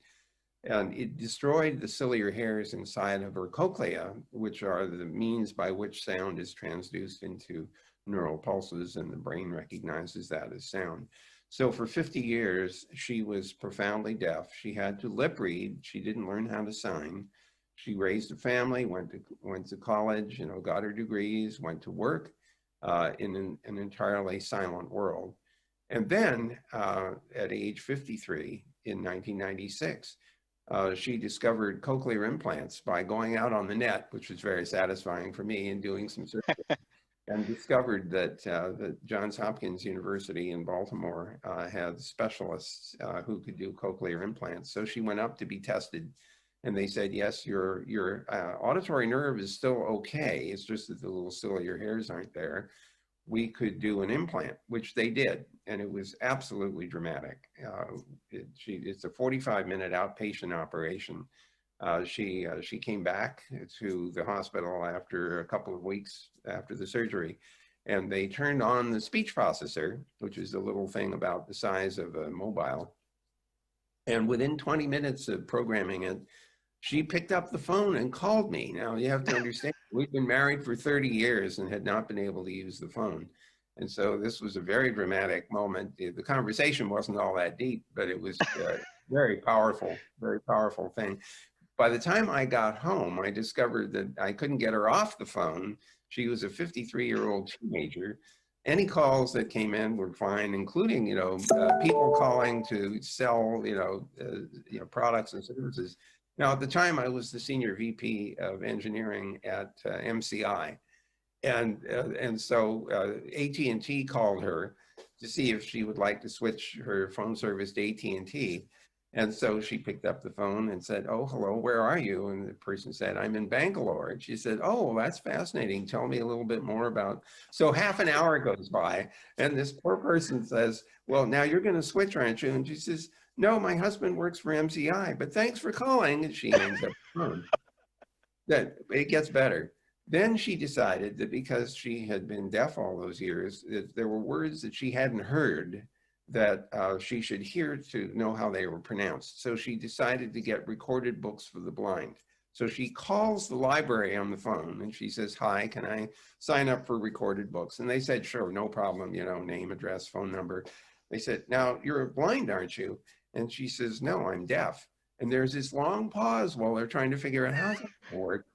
And it destroyed the ciliary hairs inside of her cochlea, which are the means by which sound is transduced into neural pulses, and the brain recognizes that as sound. So for 50 years, she was profoundly deaf. She had to lip read. She didn't learn how to sign. She raised a family, went to college, got her degrees, went to work in an entirely silent world. And then at age 53 in 1996, she discovered cochlear implants by going out on the net, which was very satisfying for me, and doing some surgery. And discovered that the Johns Hopkins University in Baltimore had specialists who could do cochlear implants. So she went up to be tested, and they said, yes, your auditory nerve is still okay. It's just that the little ciliary hairs aren't there. We could do an implant, which they did, and it was absolutely dramatic. It's a 45-minute outpatient operation. She came back to the hospital after a couple of weeks after the surgery, and they turned on the speech processor, which is a little thing about the size of a mobile. And within 20 minutes of programming it, she picked up the phone and called me. Now, you have to understand, we've been married for 30 years and had not been able to use the phone. And so this was a very dramatic moment. The conversation wasn't all that deep, but it was very powerful thing. By the time I got home, I discovered that I couldn't get her off the phone. She was a 53-year-old teenager. Any calls that came in were fine, including, people calling to sell, products and services. Now, at the time, I was the senior VP of engineering at MCI. And so AT&T called her to see if she would like to switch her phone service to AT&T. And so she picked up the phone and said, oh, hello, where are you? And the person said, I'm in Bangalore. And she said, oh, well, that's fascinating. Tell me a little bit more about. So half an hour goes by, and this poor person says, well, now you're going to switch, aren't you? And she says, no, my husband works for MCI, but thanks for calling. And she hangs up the phone. That it gets better. Then she decided that because she had been deaf all those years, that there were words that she hadn't heard that she should hear to know how they were pronounced. So she decided to get recorded books for the blind. So she calls the library on the phone and she says, hi, can I sign up for recorded books? And they said, sure, no problem, name, address, phone number. They said, now you're blind, aren't you? And she says, no, I'm deaf. And there's this long pause while they're trying to figure out how's that going to work.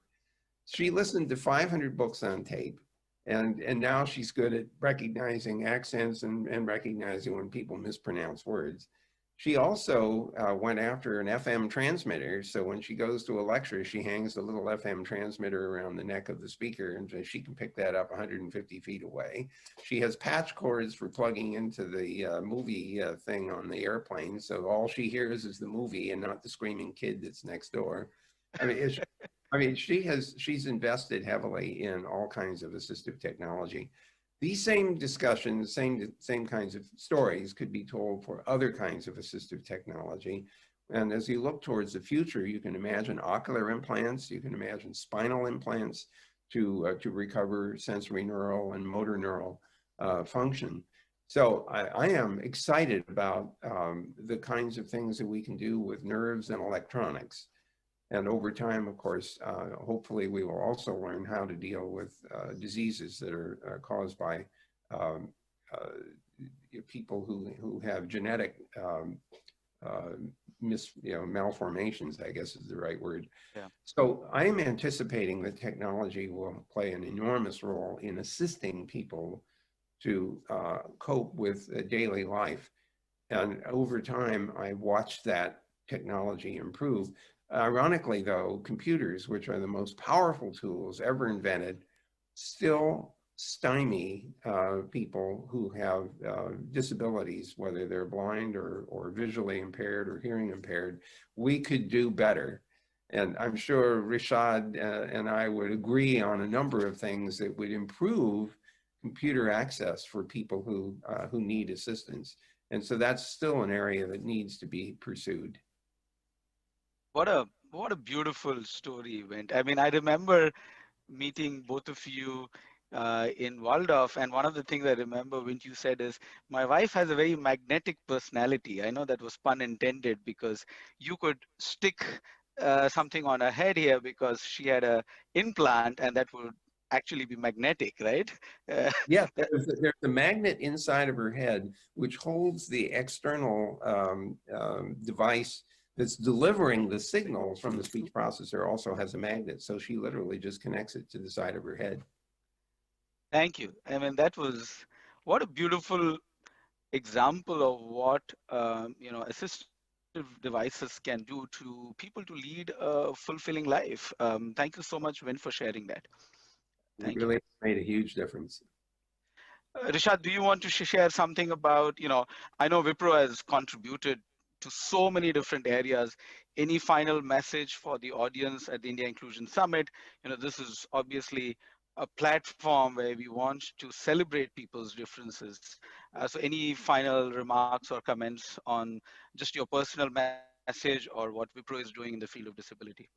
She listened to 500 books on tape, and now she's good at recognizing accents and recognizing when people mispronounce words. She also went after an FM transmitter, so when she goes to a lecture, she hangs the little FM transmitter around the neck of the speaker, and she can pick that up 150 feet away. She has patch cords for plugging into the movie thing on the airplane, so all she hears is the movie and not the screaming kid that's next door. I mean, she's invested heavily in all kinds of assistive technology. These same discussions, same kinds of stories could be told for other kinds of assistive technology. And as you look towards the future, you can imagine ocular implants, you can imagine spinal implants to recover sensory neural and motor neural function. So I am excited about the kinds of things that we can do with nerves and electronics. And over time, of course, hopefully we will also learn how to deal with diseases that are caused by people who have genetic malformations, I guess is the right word. Yeah. So I am anticipating that technology will play an enormous role in assisting people to cope with daily life. And over time, I watched that technology improve. Ironically, though, computers, which are the most powerful tools ever invented, still stymie people who have disabilities, whether they're blind or visually impaired or hearing impaired. We could do better. And I'm sure Rishad and I would agree on a number of things that would improve computer access for people who need assistance. And so that's still an area that needs to be pursued. What a beautiful story event. I mean, I remember meeting both of you in Waldorf, and one of the things I remember when you said is, my wife has a very magnetic personality. I know that was pun intended, because you could stick something on her head here because she had a implant, and that would actually be magnetic, right? Yeah, there's a magnet inside of her head which holds the external device that's delivering the signal from the speech processor, also has a magnet. So she literally just connects it to the side of her head. Thank you. I mean, what a beautiful example of what assistive devices can do to people to lead a fulfilling life. Thank you so much, Vin, for sharing that. It really made a huge difference. Rishad, do you want to share something about, I know Wipro has contributed to so many different areas. Any final message for the audience at the India Inclusion Summit? This is obviously a platform where we want to celebrate people's differences. So any final remarks or comments on just your personal message or what Wipro is doing in the field of disability?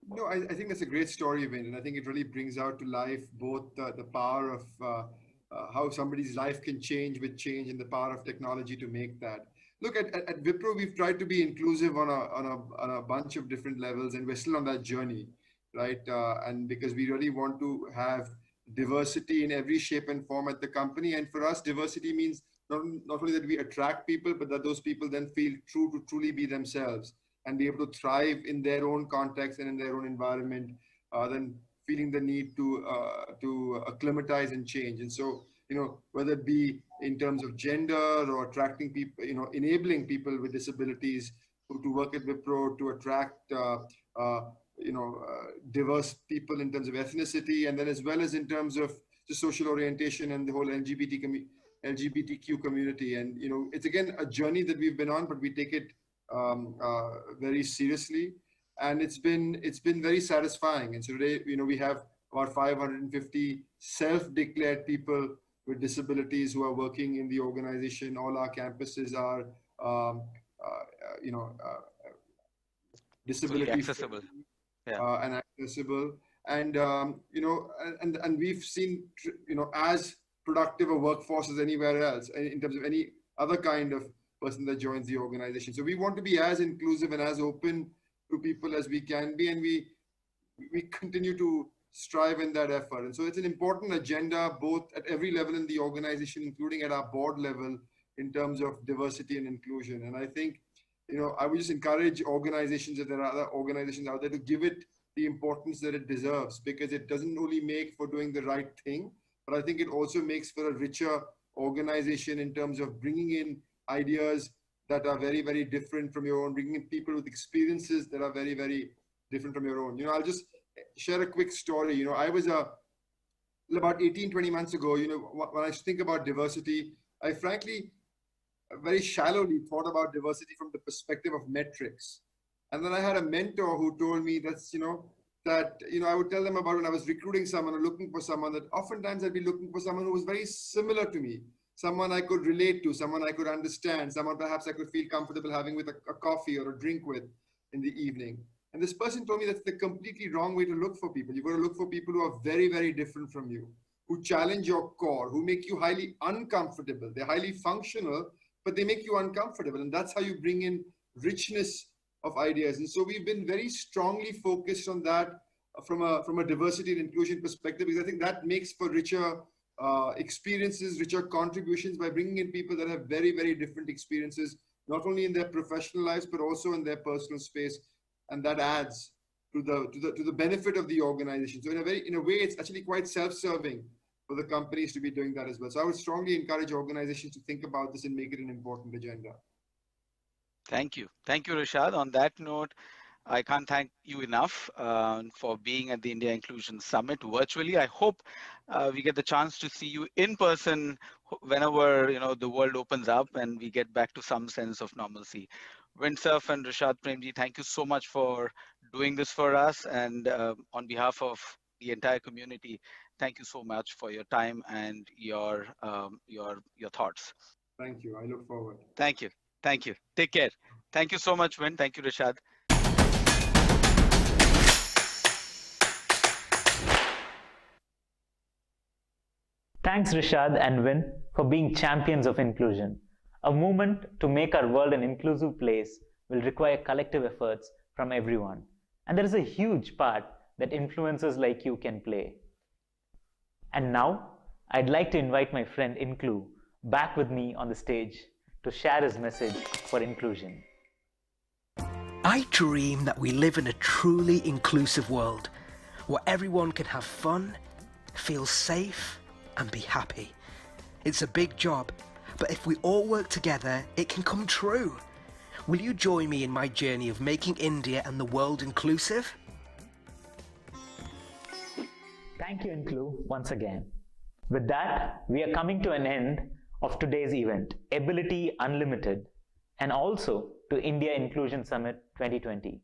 No, I think that's a great story, Vin, and I think it really brings out to life both the power of how somebody's life can change with change and the power of technology to make that. Look, at Wipro, we've tried to be inclusive on a bunch of different levels, and we're still on that journey, right? And because we really want to have diversity in every shape and form at the company. And for us, diversity means not only that we attract people, but that those people then feel true to truly be themselves and be able to thrive in their own context and in their own environment, then feeling the need to acclimatize and change. And so, whether it be in terms of gender or attracting people, enabling people with disabilities to work at Wipro, to attract, diverse people in terms of ethnicity, and then as well as in terms of the social orientation and the whole LGBTQ community. And, it's again a journey that we've been on, but we take it very seriously, and it's been very satisfying. And so today, we have about 550 self-declared people with disabilities who are working in the organization. All our campuses are disability accessible, and accessible, and and we've seen as productive a workforce as anywhere else in terms of any other kind of person that joins the organization. So we want to be as inclusive and as open to people as we can be, and we continue to strive in that effort. And so it's an important agenda both at every level in the organization, including at our board level, in terms of diversity and inclusion. And I think I would just encourage organizations, if there are other organizations out there, to give it the importance that it deserves, because it doesn't only make for doing the right thing, but I think it also makes for a richer organization in terms of bringing in ideas that are very, very different from your own, bringing in people with experiences that are very, very different from your own. I'll just share a quick story. I was about 18, 20 months ago, when I think about diversity, I frankly very shallowly thought about diversity from the perspective of metrics. And then I had a mentor who told me I would tell them about when I was recruiting someone or looking for someone, that oftentimes I'd be looking for someone who was very similar to me, someone I could relate to, someone I could understand, someone perhaps I could feel comfortable having with a coffee or a drink with in the evening. And this person told me that's the completely wrong way to look for people. You've got to look for people who are very, very different from you, who challenge your core, who make you highly uncomfortable. They're highly functional, but they make you uncomfortable. And that's how you bring in richness of ideas. And so we've been very strongly focused on that from a diversity and inclusion perspective, because I think that makes for richer experiences, richer contributions by bringing in people that have very, very different experiences, not only in their professional lives, but also in their personal space. And that adds to the benefit of the organization. So in a way, it's actually quite self-serving for the companies to be doing that as well. So I would strongly encourage organizations to think about this and make it an important agenda. Thank you. Thank you, Rashad. On that note, I can't thank you enough for being at the India Inclusion Summit virtually. I hope we get the chance to see you in person whenever the world opens up and we get back to some sense of normalcy. Windsurf and Rashad Premji, thank you so much for doing this for us. And on behalf of the entire community, thank you so much for your time and your thoughts. Thank you. I look forward. Thank you. Thank you. Take care. Thank you so much, Win. Thank you, Rashad. Thanks, Rashad and Win, for being champions of inclusion. A movement to make our world an inclusive place will require collective efforts from everyone. And there is a huge part that influencers like you can play. And now, I'd like to invite my friend Inclu back with me on the stage to share his message for inclusion. I dream that we live in a truly inclusive world where everyone can have fun, feel safe, and be happy. It's a big job, but if we all work together, it can come true. Will you join me in my journey of making India and the world inclusive? Thank you, Inclu, once again. With that, we are coming to an end of today's event, Ability Unlimited, and also to India Inclusion Summit 2020.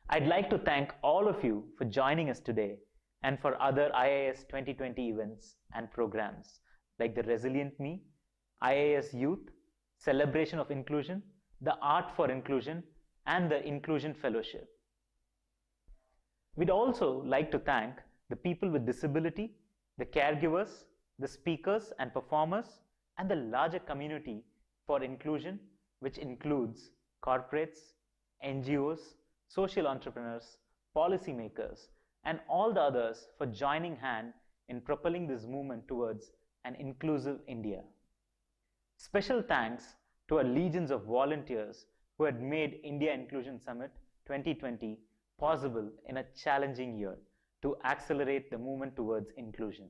I'd like to thank all of you for joining us today and for other IIS 2020 events and programs like the Resilient Me, IIS Youth, Celebration of Inclusion, the Art for Inclusion, and the Inclusion Fellowship. We'd also like to thank the people with disability, the caregivers, the speakers and performers, and the larger community for inclusion, which includes corporates, NGOs, social entrepreneurs, policymakers, and all the others for joining hand in propelling this movement towards an inclusive India. Special thanks to our legions of volunteers who had made India Inclusion Summit 2020 possible in a challenging year to accelerate the movement towards inclusion.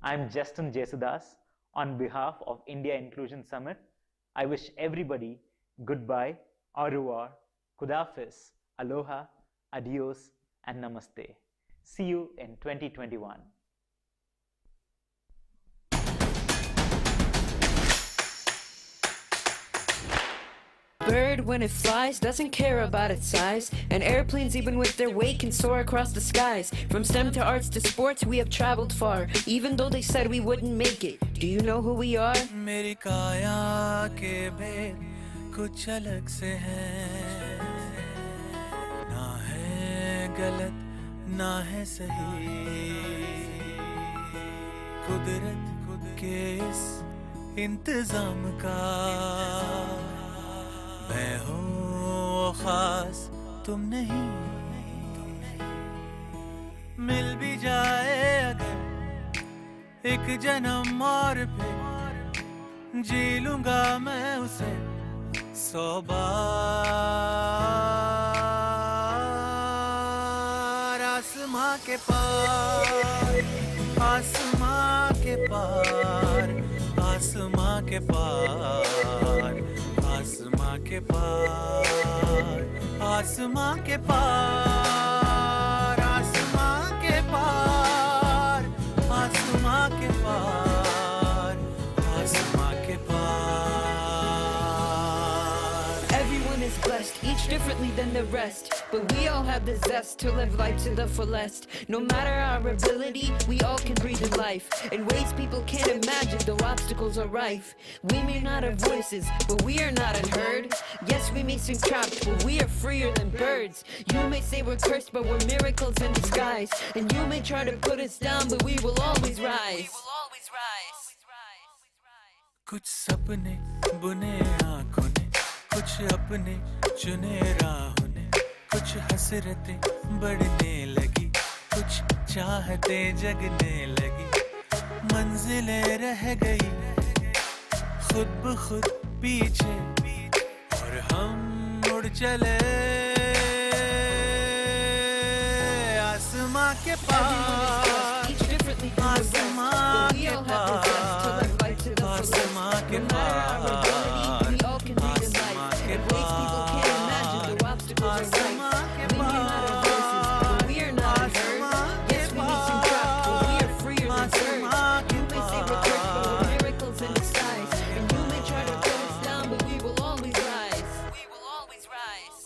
I'm Justin Jesudas. On behalf of India Inclusion Summit, I wish everybody goodbye, au revoir, kudafis, aloha, adios, and namaste. See you in 2021. Bird, when it flies, doesn't care about its size. And airplanes, even with their weight, can soar across the skies. From STEM to arts to sports, we have traveled far, even though they said we wouldn't make it. Do you know who we are? मेरी काया के भेद कुछ अलग से हैं, ना है गलत ना है सही, कुदरत के इस इंतजाम का मैं हूँ खास तुम नहीं, मिल भी जाए अगर एक जन्म और फिर जी लूंगा मैं उसे 100 बार आसमां के पार, आसमां के पार, आसमां के पार, आसमां के पार, आसमां के पार, आसमां के पार, आसमां के पार, आसमां के पार. Everyone is blessed, each differently than the rest, but we all have the zest to live life to the fullest. No matter our ability, we all can breathe in life in ways people can't imagine, though obstacles are rife. We may not have voices, but we are not unheard. Yes, we may seem trapped, but we are freer than birds. You may say we're cursed, but we're miracles in disguise. And you may try to put us down, but we will always rise. कुछ सपने बुने आँखों ने, कुछ अपने चुने राहों ने, कुछ हसरतें बढ़ने लगी, कुछ चाहते जगने लगी, मंजिलें रह गई खुद ब खुद पीछे और हम मुड़ चले आसमां के पार, आसमां के पार, आसमां के पार, आसमां के पार, आसमां के पार, आसमां के And you may try to put us down, but we will always rise. We will always rise.